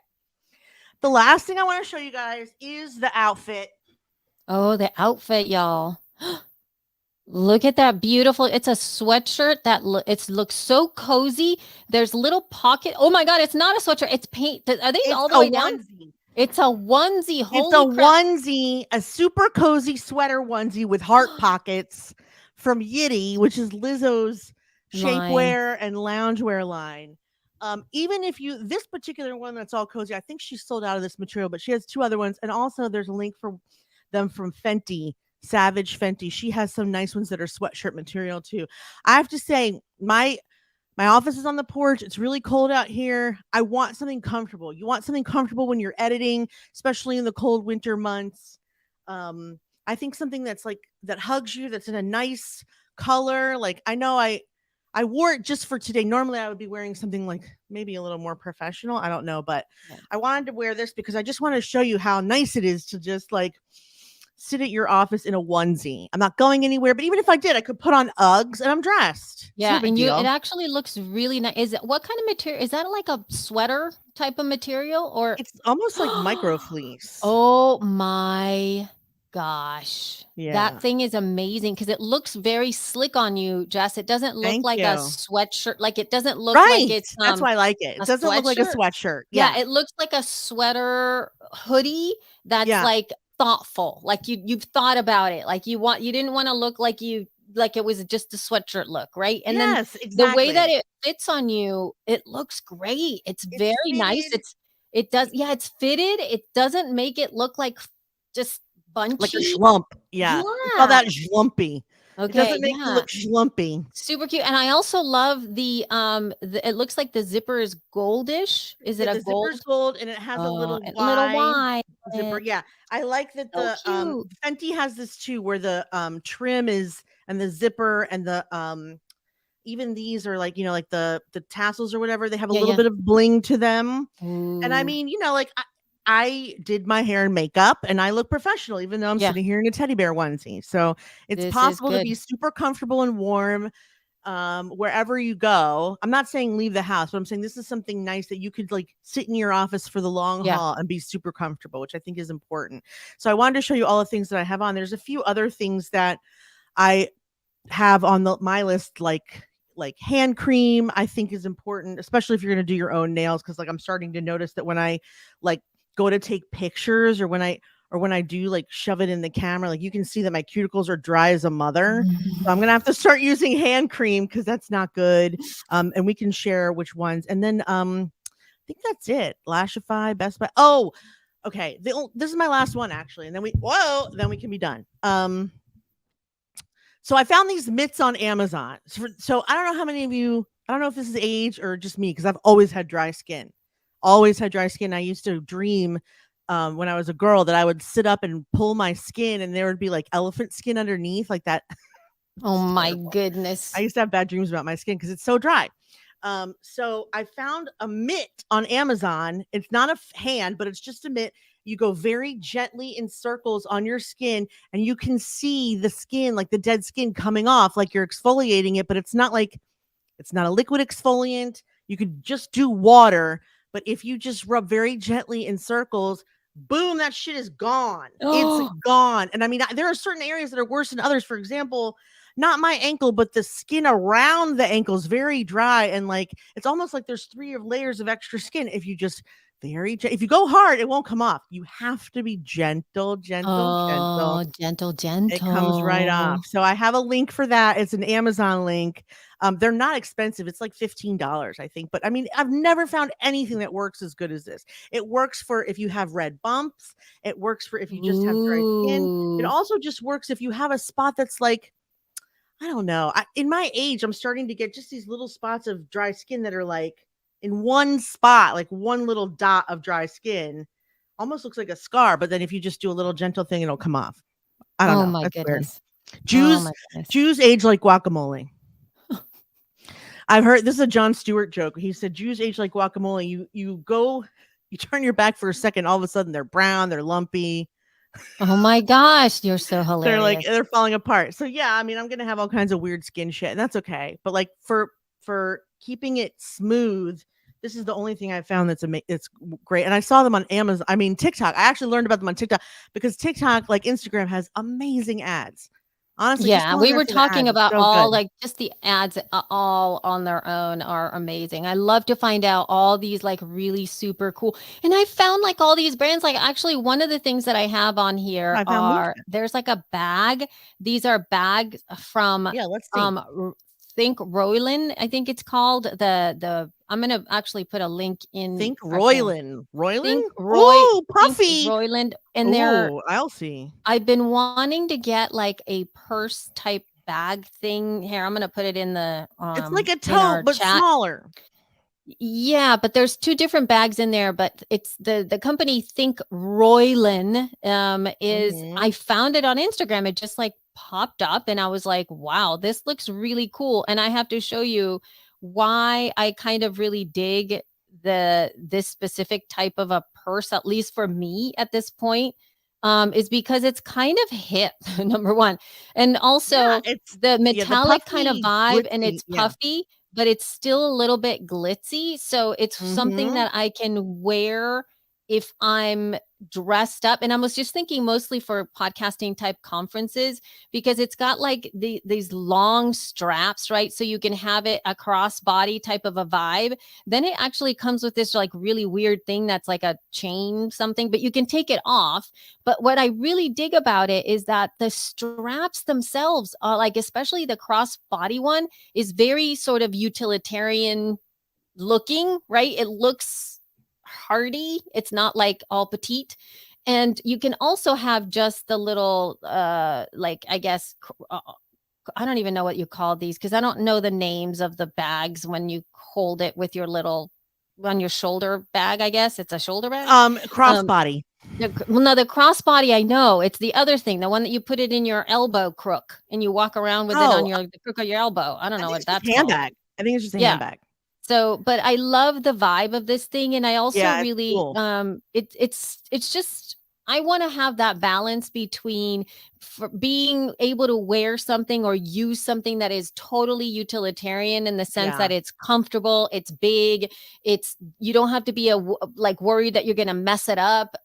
The last thing I want to show you guys is the outfit. Oh, the outfit, y'all. Look at that beautiful. It's a sweatshirt that it looks so cozy. There's little pocket. Oh my God, it's not a sweatshirt. It's paint. Are they It's all the a way down? onesie. It's a onesie. It's a Holy crap. onesie, a super cozy sweater onesie with heart pockets from Yitty, which is Lizzo's Line. shapewear and loungewear line. Even if this particular one that's all cozy, I think she sold out of this material, but she has two other ones. And also there's a link for them from Fenty, Savage Fenty. She has some nice ones that are sweatshirt material too. I have to say, my office is on the porch. It's really cold out here. I want something comfortable. You want something comfortable when you're editing, especially in the cold winter months. I think something that's like that hugs you, that's in a nice color. Like I know I wore it just for today. Normally I would be wearing something like maybe a little more professional. I don't know, but Yeah. I wanted to wear this because I just want to show you how nice it is to just like sit at your office in a onesie. I'm not going anywhere, but even if I did, I could put on Uggs and I'm dressed. It's no Yeah, big and it deal. actually looks really nice. What kind of material? Is that like a sweater type of material or It's almost like micro fleece. Oh my gosh. Yeah. That thing is amazing because it looks very slick on you, Jess. It doesn't look Thank like a you. sweatshirt. Like it doesn't look like Right. it's That's why I like it. It a doesn't look like a sweatshirt. sweatshirt. Yeah, Yeah. it looks like a sweater hoodie that's Yeah. like thoughtful. Like you've thought about it. Like you didn't want to look like it was just a sweatshirt look, right? And then Yes, the way that exactly. it fits on you, it looks great. It's It's very nice. fitted It does, yeah, it's fitted. It doesn't make it look like just like a bunchy. schlump. Yeah. We call Yeah. that schlumpy. It Okay, doesn't make you yeah. look schlumpy. Super cute. And I also love it looks like the zipper is goldish. Is it Yeah, a the zipper's gold? gold and it has a little And little Y Y. zipper. Yeah. I like that So cute. Fenty has this too where the trim is and the zipper and the even these are like, like the tassels or whatever, they have a Yeah, little yeah. bit of bling to them. And I Ooh. mean, like I did my hair and makeup and I look professional even though I'm Yeah, sitting here in a teddy bear onesie. So it's this is possible to good. be super comfortable and warm wherever you go. I'm not saying leave the house, but I'm saying this is something nice that you could like sit in your office for the long Yeah. haul and be super comfortable, which I think is important. So I wanted to show you all the things that I have on. There's a few other things that I have on my list, like hand cream. I think is important, especially if you're going to do your own nails, because like I'm starting to notice that when I like go to take pictures or when I do like shove it in the camera, like you can see that my cuticles are dry as a mother. So I'm gonna have to start using hand cream because that's not good. And we can share which ones. And then I think that's it. Lashify, Best Buy. Oh, okay. This is my last one actually, and then we can be done. So I found these mitts on Amazon. So I don't know how many of you, I don't know if this is age or just me, because I've always had dry skin. Always had dry skin. I used to dream when I was a girl that I would sit up and pull my skin and there would be like elephant skin underneath, like that. Oh It's my terrible. I goodness. used to have bad dreams about my skin because it's so dry. So I found a mitt on Amazon. It's not a hand, but it's just a mitt. You go very gently in circles on your skin, and you can see the skin, like the dead skin coming off, like you're exfoliating it, but it's not a liquid exfoliant. You could just do water, but if you just rub very gently in circles, boom, that shit is gone. It's Oh, gone. And I mean, there are certain areas that are worse than others. For example, not my ankle, but the skin around the ankle is very dry. And like, it's almost like there's three layers of extra skin. If you just if you go hard, it won't come off. You have to be gentle, gentle, gentle. oh, gentle, It comes right gentle. off. So I have a link for that. It's an Amazon link. They're not expensive. It's like $15, I think. But I mean, I've never found anything that works as good as this. It works for if you have red bumps. It works for if you just have dry skin. It Ooh. also just works if you have a spot that's like, I don't know. In my age, I'm starting to get just these little spots of dry skin that are like in one spot, like one little dot of dry skin. Almost looks like a scar. But then if you just do a little gentle thing, it'll come off. I don't Oh know. my That's weird. goodness. Oh Jews my goodness. Jews age like guacamole. I've heard this is a Jon Stewart joke. He said Jews age like guacamole. You turn your back for a second, all of a sudden they're brown, they're lumpy, Oh my gosh, you're so hilarious. they're falling apart. So yeah, I mean, I'm gonna have all kinds of weird skin shit, and that's okay. But like for keeping it smooth, this is the only thing I found it's great. And I saw them on Amazon. I mean TikTok. I actually learned about them on TikTok because TikTok, like Instagram, has amazing ads. Honestly, just Yeah, go in we there were for the talking ads. It's about so all good. like just the ads all on their own are amazing. I love to find out all these like really super cool. And I found like all these brands like actually one of the things that I have on here I found more. are there's like a bag. These are bags from Yeah, let's see. um Think Royland, I think it's called. The I'm going to actually put a link in Think our thing. Royland. Royland? Think Ooh, puffy. Royland, and they're Ooh, Elsie. I've been wanting to get like a purse type bag thing. Here, I'm gonna put it It's like a in tote, our but chat. smaller. Yeah, but there's two different bags in there, but it's the company Think Royland is Mhm. I found it on Instagram. It just like popped up and I was like, wow, this looks really cool. And I have to show you why I kind of really dig this specific type of a purse, at least for me at this point. Is because it's kind of hip, number one. And Yeah, also it's the the metallic kind of puffy vibe, and glitzy. it's Yeah. puffy, but it's still a little bit glitzy. So it's something Mhm. that I can wear if I'm dressed up. And I was just thinking mostly for podcasting type conferences because it's got like these long straps, right? So you can have it a crossbody type of a vibe. Then it actually comes with this like really weird thing that's like a chain something, but you can take it off. But what I really dig about it is that the straps themselves are like, especially the crossbody one, is very sort of utilitarian looking, right? It looks hardy. It's not like all petite. And you can also have just the little like I guess I don't even know what you call these because I don't know the names of the bags when you hold it with your little on your shoulder bag. I guess it's a shoulder bag. Um, Crossbody. well, no, the crossbody, I know. It's the other thing, the one that you put it in your elbow crook and you walk around with it on Oh, your the crook of your elbow. I don't I know think what it's just that's called. handbag. I think it's just a Yeah. handbag. So, but I love the vibe of this thing, and I also Yeah, it's really, cool. it's just I want to have that balance between for being able to wear something or use something that is totally utilitarian in the sense Yeah, that it's comfortable, it's big, it's you don't have to be like worried that you're going to mess it up.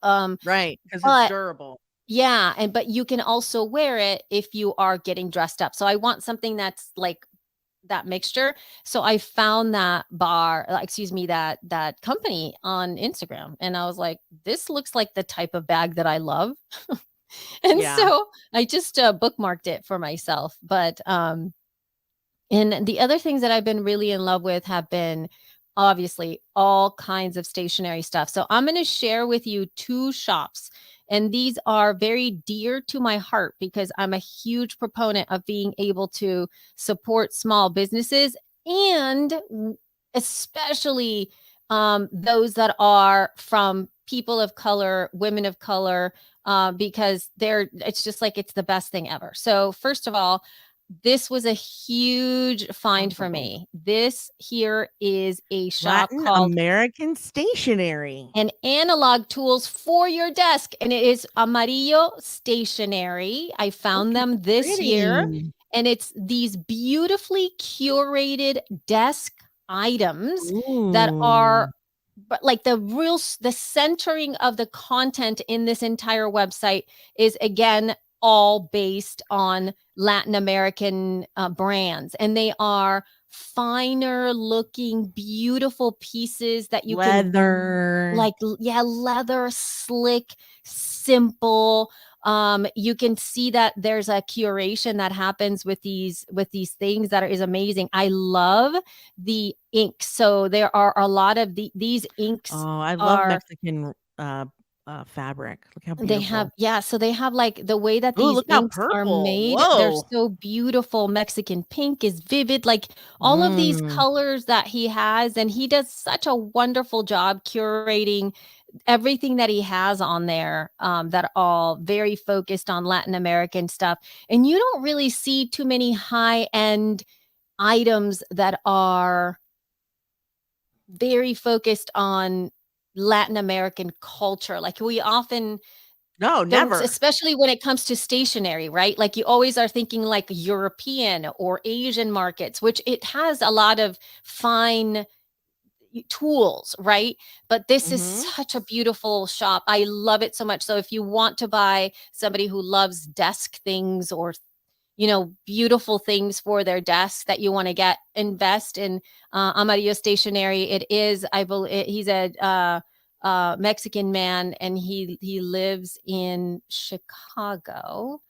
right. Because it's But durable. yeah, and but you can also wear it if you are getting dressed up. So I want something that's like that mixture. So I found that excuse me, that company on Instagram, and I was like, this looks like the type of bag that I love. And Yeah. so I just bookmarked it for myself. But and the other things that I've been really in love with have been obviously all kinds of stationery stuff. So I'm going to share with you two shops. And these are very dear to my heart because I'm a huge proponent of being able to support small businesses and especially those that are from people of color, women of color, because it's just like it's the best thing ever. So, first of all, this was a huge find for Oh, me. This here is a shop Latin called American stationery. and analog tools for your desk, and it is Amarillo Stationery. I Look found how them this year, pretty. and it's these beautifully curated desk items that are Ooh. but like the centering of the content in this entire website is again all based on Latin American brands, and they are finer looking beautiful pieces that you can Leather. like yeah, leather, slick, simple. You can see that there's a curation that happens with these things that is amazing. I love the ink. So there are a lot of these inks Oh, I love are Mexican fabric. Look how they have beautiful. yeah, so they have like the way that Ooh, these look how inks are purple. made, they're Whoa. so beautiful. Mexican pink is vivid, like all of these Mm. colors that he has, and he does such a wonderful job curating everything that he has on there, that are all very focused on Latin American stuff. And you don't really see too many high end items that are very focused on Latin American culture. Like we often No, don't, never. especially when it comes to stationery, right? Like you always are thinking like European or Asian markets, which it has a lot of fine tools, right? But this is Mm-hmm. such a beautiful shop. I love it so much. So if you want to buy somebody who loves desk things or beautiful things for their desk that you want to get invest in Amarillo Stationery. It is I believe he's a Mexican man and he lives in Chicago.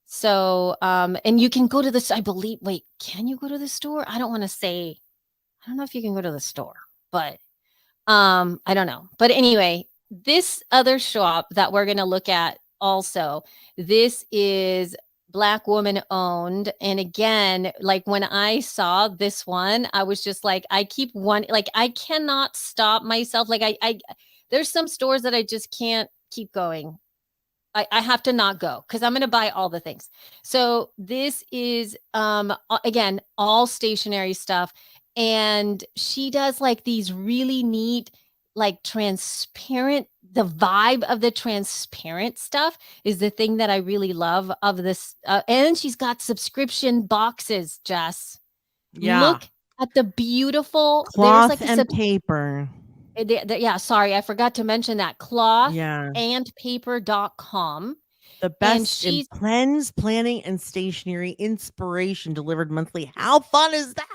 So and you can go to this I believe wait, can you go to the store? I don't want to say I don't know if you can go to the store, but I don't know. But anyway, this other shop that we're going to look at also, this is Black woman owned. And again, like when I saw this one, I was just like, I keep one, like I cannot stop myself. Like there's some stores that I just can't keep going. I have to not go because I'm going to buy all the things. So this is again all stationary stuff, and she does like these really neat, like transparent. The vibe of the transparent stuff is the thing that I really love of this. And she's got subscription boxes. Jess, Yeah. look at the beautiful. There's Cloth like a and paper. yeah. Sorry, I forgot to mention that cloth Yeah. and paper.com. The And best in she's plans, planning, and stationery inspiration delivered monthly. How fun is that?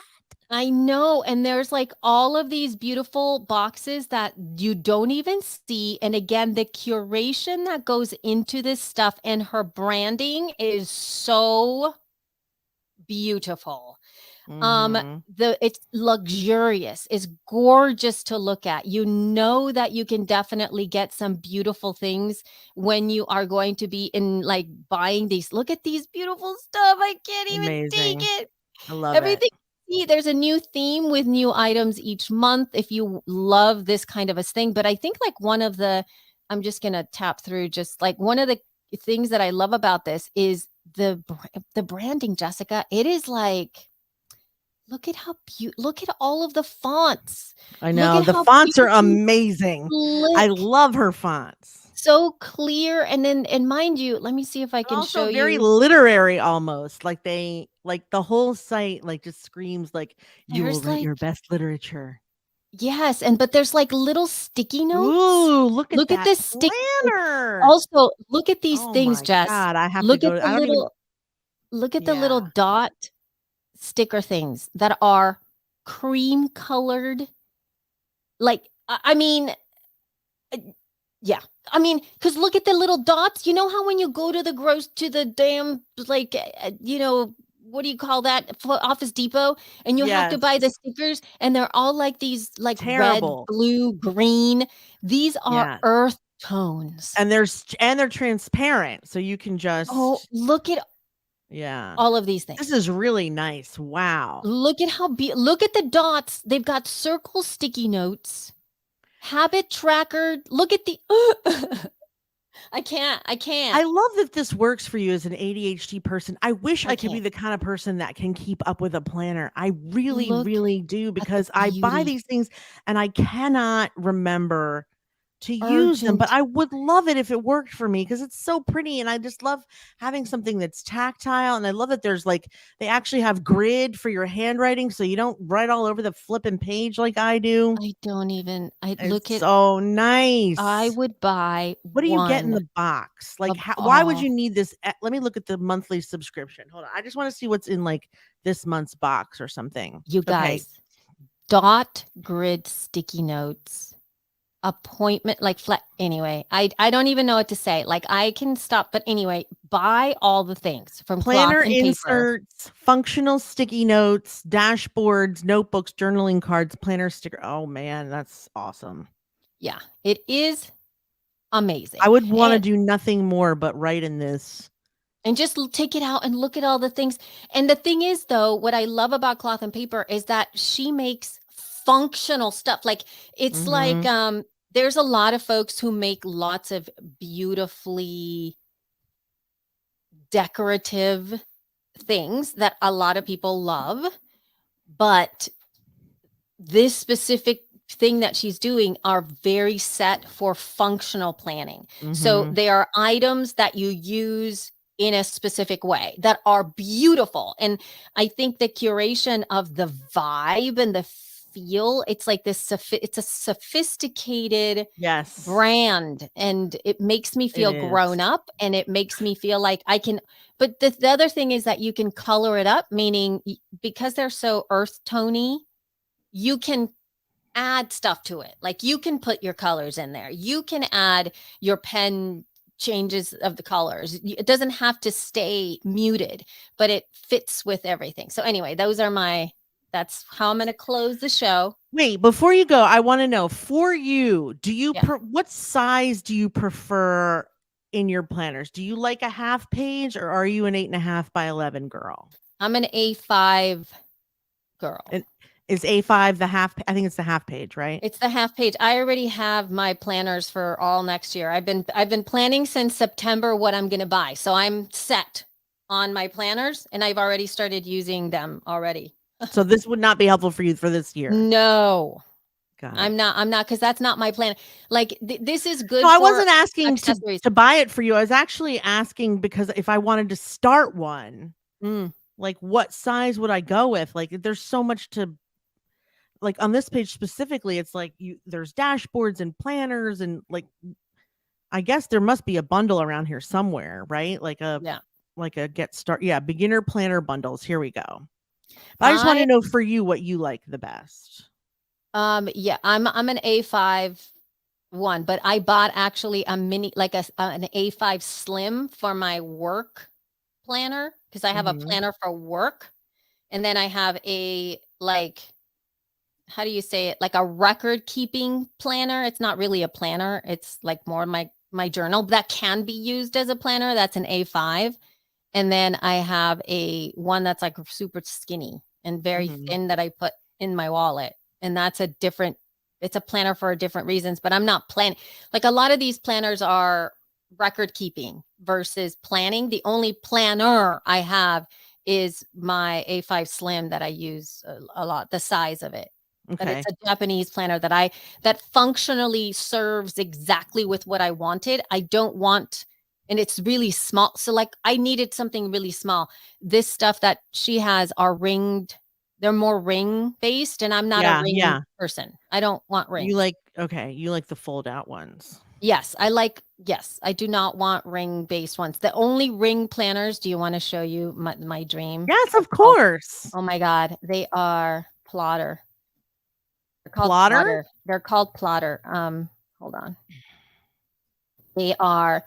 I know, and there's like all of these beautiful boxes that you don't even see. And again, the curation that goes into this stuff and her branding is so beautiful. Um, Mhm. it's luxurious. It's gorgeous to look at. You know that you can definitely get some beautiful things when you are going to be in like buying these. Look at these beautiful stuff. I can't even take Amazing. it. I love it. Everything. See, there's a new theme with new items each month if you love this kind of a thing. But I think like one of the, I'm just gonna tap through just like one of the things that I love about this is the branding, Jessica. It is like look at how look at all of the fonts. I Look know. at The how fonts are beautifully amazing. I slick, love her fonts. so clear, and then and mind you, let me see if I And can also show very you. literary almost. Like they like the whole site like just screams like you will There's write like your best literature. yes, and but there's like little sticky notes. Ooh, look at Look at that this sticky note. planner. Also, look at these Oh things, my Jess. god, I have to Look at go the I don't even little yeah. dot sticker things that are cream colored. Like I mean, uh, yeah. I mean, because look at the little dots. You know how when you go to the damn like what do you call that Office Depot, and you have to buy the Yes. stickers, and they're all like these like red, Terrible. blue, green. These are Yeah. earth tones. And they're transparent, so you can Oh, just look at yeah. all of these This things. is really nice. Wow. Look at how look at the dots. They've got circle sticky notes, habit tracker. Look at the I can't. I I can't. love that this works for you as an ADHD person. I wish I I could be can't. the kind of person that can keep up with a planner. I really, Look really do at the because I buy beauty. these things and I cannot remember to use them, but Urgent. I would love it if it worked for me because it's so pretty and I just love having something that's tactile and I love that there's like they actually have grid for your handwriting so you don't write all over the flipping page like I do. I don't even I look It's at so I nice. would buy What do you get in one the box? Like, of how why would all you need this let me look at the monthly subscription. Hold on. I just wanna see what's in, like, this month's box or something. you Okay. guys. Dot grid sticky notes. Appointment like flat anyway. I don't even know what to say. Like I can stop, but anyway, buy all the things from cloth Planner and paper. inserts, functional sticky notes, dashboards, notebooks, journaling cards, planner sticker oh, man, that's awesome. Yeah, it is I amazing. would wanna do nothing more but write in this. And just take it out and look at all the things. And the thing is, though, what I love about cloth and paper is that she makes functional stuff. Like it's like Mhm. there's a lot of folks who make lots of beautifully decorative things that a lot of people love, but this specific thing that she's doing are very set for functional planning. So Mhm. they are items that you use in a specific way that are beautiful. And I think the curation of the vibe and the feel, it's like this it's a sophisticated Yes. brand and it makes me It feel grown is. up and it makes me feel like I can but the other thing is that you can color it up meaning because they're so earth tony you can add stuff to it. Like you can put your colors in there. You can add your pen changes of the colors. It doesn't have to stay muted, but it fits with everything. So anyway, that's how I'm going to close the show. Wait, before you go, I wanna know, for you, do you Yeah. what size do you prefer in your planners? Do you like a half page, or are you an 8.5 by 11 girl? I'm an A5 girl. And is A5 the I think it's the half page, right? It's the half page. I already have my planners for all next year. I've been planning since September what I'm going to buy. So I'm set on my planners and I've already started using them already. So this would not be helpful for you for this year. No, Got it. I'm not, because that's not my plan. Like this is No, good I for wasn't asking accessories. to buy it for you. I was actually asking because if I wanted to start one, Mm, like, what size would I go with? Like, there's so much to like, on this page specifically, it's like there's dashboards and planners and, like, I guess there must be a bundle around here somewhere, right? yeah. Like a get start yeah, beginner planner bundles, here we go. But I just wanted I to know for you what you like the best. yeah, I'm an A5 one, but I bought actually a mini like an A5 slim for my work planner because I have a Mhm. planner for work. And then I have a, like, how do you say it? Like a record keeping planner. It's not really a planner. It's like more my journal that can be used as a planner. That's an A5. And then I have a one that's like super skinny and very Mhm. thin that I put in my wallet. And that's a different, it's a planner for different reasons, but I'm not planning. Like a lot of these planners are record keeping versus planning. The only planner I have is my A5 Slim that I use a lot, the size of it. But it's Okay. a Japanese planner that functionally serves exactly with what I wanted. I don't want, and it's really small. So like I needed something really small. This stuff that she has are ringed. They're more ring based, and I'm not a Yeah, ring yeah. person. I don't want You rings. like okay, you like the fold out ones. Yes, yes, I do not want ring based ones. The only ring planners, do you want to show you my dream? Yes, Are of called, course. oh my God, they are plotter. They're called Plotter? plotter. They're called plotter. Hold on. They are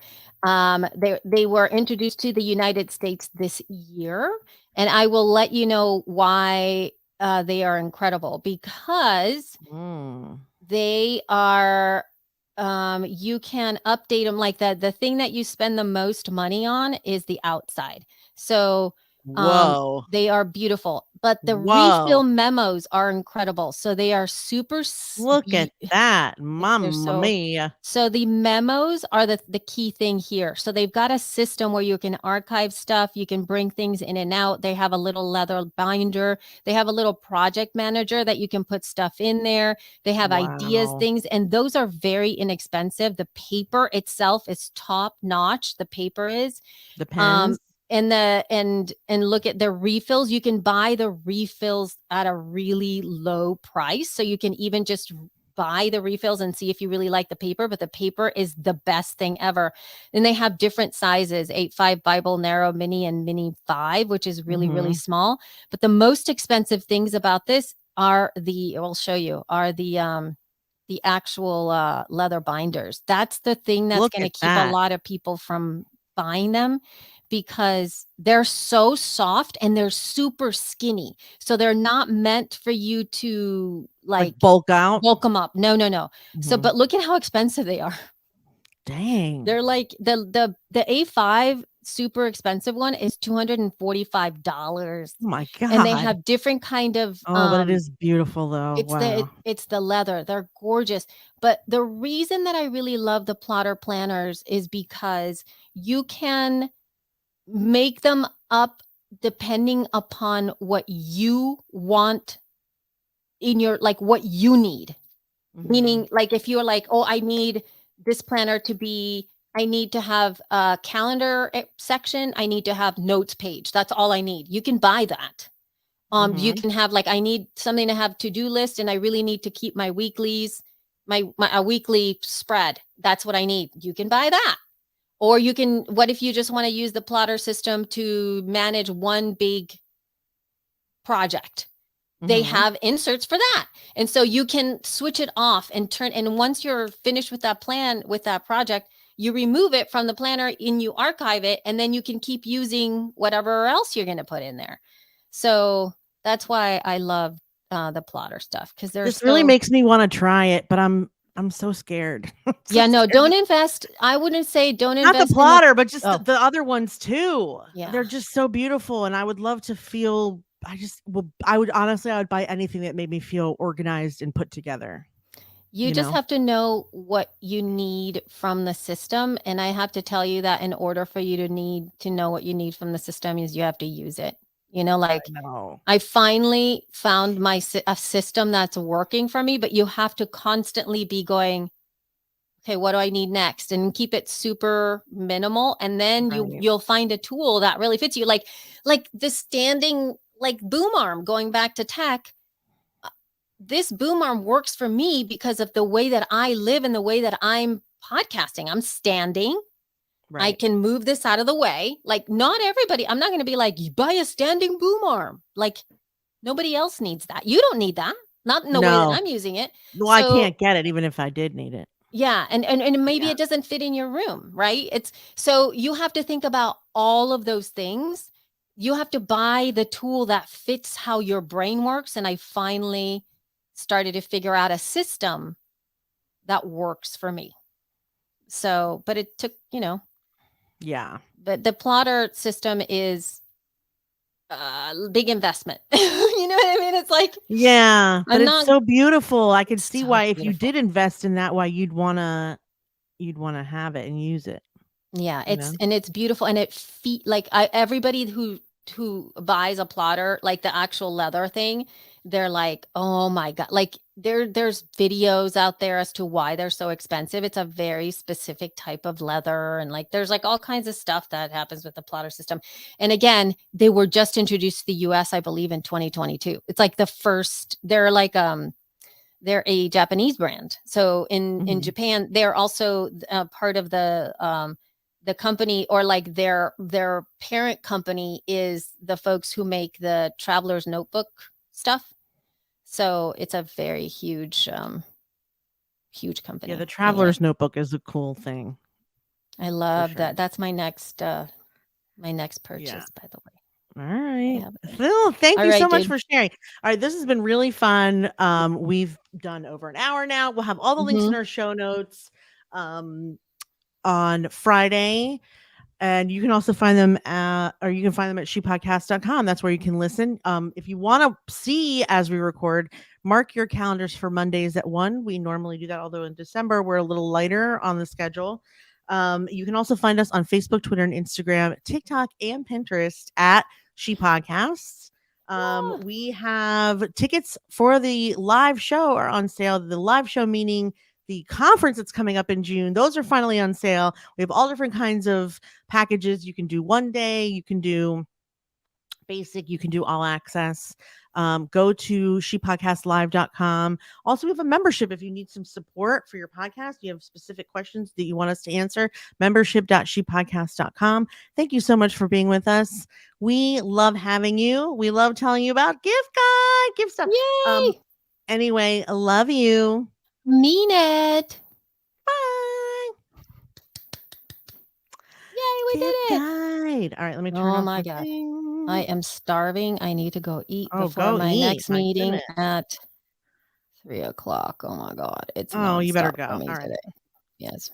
they were introduced to the United States this year, and I will let you know why they are incredible because Mm. they are you can update them like that. The thing that you spend the most money on is the outside. So Whoa. they are beautiful, but the refill Whoa. memos are incredible. So they are super Look at that. they're Mamma so, mia. so the memos are the key thing here. So they've got a system where you can archive stuff, you can bring things in and out. They have a little leather binder. They have a little project manager that you can put stuff in there. They have ideas, Wow. things, and those are very inexpensive. The paper itself is top notch. The paper is. The Um, pens? and look at the refills. You can buy the refills at a really low price. So you can even just buy the refills and see if you really like the paper, but the paper is the best thing ever. And they have different sizes, 8.5 Bible Narrow Mini and Mini 5, which is really, really Mhm. small. But the most expensive things about this are I'll show you, are the actual leather binders. That's the thing that's Look going to at keep a that. lot of people from buying them because they're so soft and they're super skinny. So they're not meant for you to Like like bulk out? bulk them up. No, no, no. So, Mhm. but look at how expensive they are. Dang. They're like the A5 super expensive one is $245. Oh my And they god. have different kind of Oh, but it is beautiful though. Wow. it's the leather. They're gorgeous. But the reason that I really love the plotter planners is because you can make them up depending upon what you want in your, like what you need. Mhm. Meaning, like if you're like, oh, I need this planner to be, I need to have a calendar section, I need to have notes page. That's all I need. You can buy that. You Mhm. can have like, I need something to have to-do list and I really need to keep my weeklies, my a weekly spread. That's what I need. You can buy that. Or you can, what if you just want to use the plotter system to manage one big project? They Mhm. have inserts for that. And so you can switch it off and turn, and once you're finished with that plan, with that project, you remove it from the planner and you archive it, and then you can keep using whatever else you're going to put in there. So that's why I love the plotter stuff because they're This really so, makes me wanna try it, but I'm so scared. I'm so yeah, no, scared don't to invest. I wouldn't say don't not the invest in the, plotter, but just oh, the other ones too. yeah. They're just so beautiful, and I would love to feel I would honestly, I would buy anything that made me feel organized and put together, You you just know? have to know what you need from the system. And I have to tell you that in order for you to need to know what you need from the system is you have to use it. I Like know. I finally found a system that's working for me, but you have to constantly be going, okay, what do I need next? And keep it super minimal. And then Right. you'll find a tool that really fits you. Like the standing like boom arm, going back to tech, this boom arm works for me because of the way that I live and the way that I'm podcasting. I'm standing. I Right. can move this out of the way. Like, not everybody, I'm not going to be like, you buy a standing boom arm. Like, nobody else needs that. You don't need that. Not in the way that No. I'm using it. Well, I So, can't get it even if I did need it. yeah. And maybe Yeah. it doesn't fit in your room, right? It's so you have to think about all of those things you have to buy the tool that fits how your brain works. And I finally started to figure out a system that works for me. So, but it took, Yeah. but the plotter system is a big investment. You know what I mean? It's like, Yeah, but I'm it's not so beautiful. I could see so why if you beautiful. did invest in that, why you'd wanna have it and use it, Yeah, you know? it's beautiful and like everybody who buys a plotter, like the actual leather thing, they're like, "Oh my god." Like there's videos out there as to why they're so expensive. It's a very specific type of leather and like there's like all kinds of stuff that happens with the plotter system. And again, they were just introduced to the US, I believe in 2022. It's like the first they're a Japanese brand. So in Mhm. Japan, they're also part of the company, or like their parent company is the folks who make the Traveler's Notebook stuff. So it's a very huge Yeah, company. the But yeah, traveler's notebook is a cool thing I for love sure. that. That's my next Yeah. purchase, by the way. All I right. have it. Phil, thank All you so right, much dude. for sharing. All right, this has been really fun. We've done over an hour now. We'll have all the links in Hmm. our show notes um on Friday. And you can also find them at shepodcast.com. That's where you can listen. If you want to see as we record, mark your calendars for Mondays at 1. We normally do that, although in December we're a little lighter on the schedule. You can also find us on Facebook, Twitter, and Instagram, TikTok, and Pinterest at She Podcasts. Yeah. We have tickets for the live show are on sale. The live show meaning the conference that's coming up in June. Those are finally on sale. We have all different kinds of packages. You can do one day, you can do basic, you can do all access. Go to shepodcastlive.com. Also, we have a membership if you need some support for your podcast. You have specific questions that you want us to answer. Membership.shepodcast.com. Thank you so much for being with us. We love having you. We love telling you about gift stuff. Um, Yay! anyway, I love you. Mean it. Bye. Yay, we Gift did it. guide. All right, let me turn Oh off my the God. I thing. am starving. I need to go eat Oh, before go my eat. next My meeting goodness. at 3 o'clock. Oh my God. It's Oh, you better nonstop for go. me All right. today. Yes.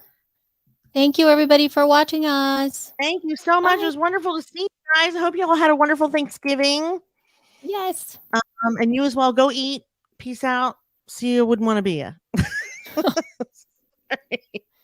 Thank you, everybody, for watching us. Thank you so much. It Bye. was wonderful to see you guys. I hope you all had a wonderful Thanksgiving. Yes. And you as well. Go eat. Peace out. See you. Wouldn't want to be you. Sorry.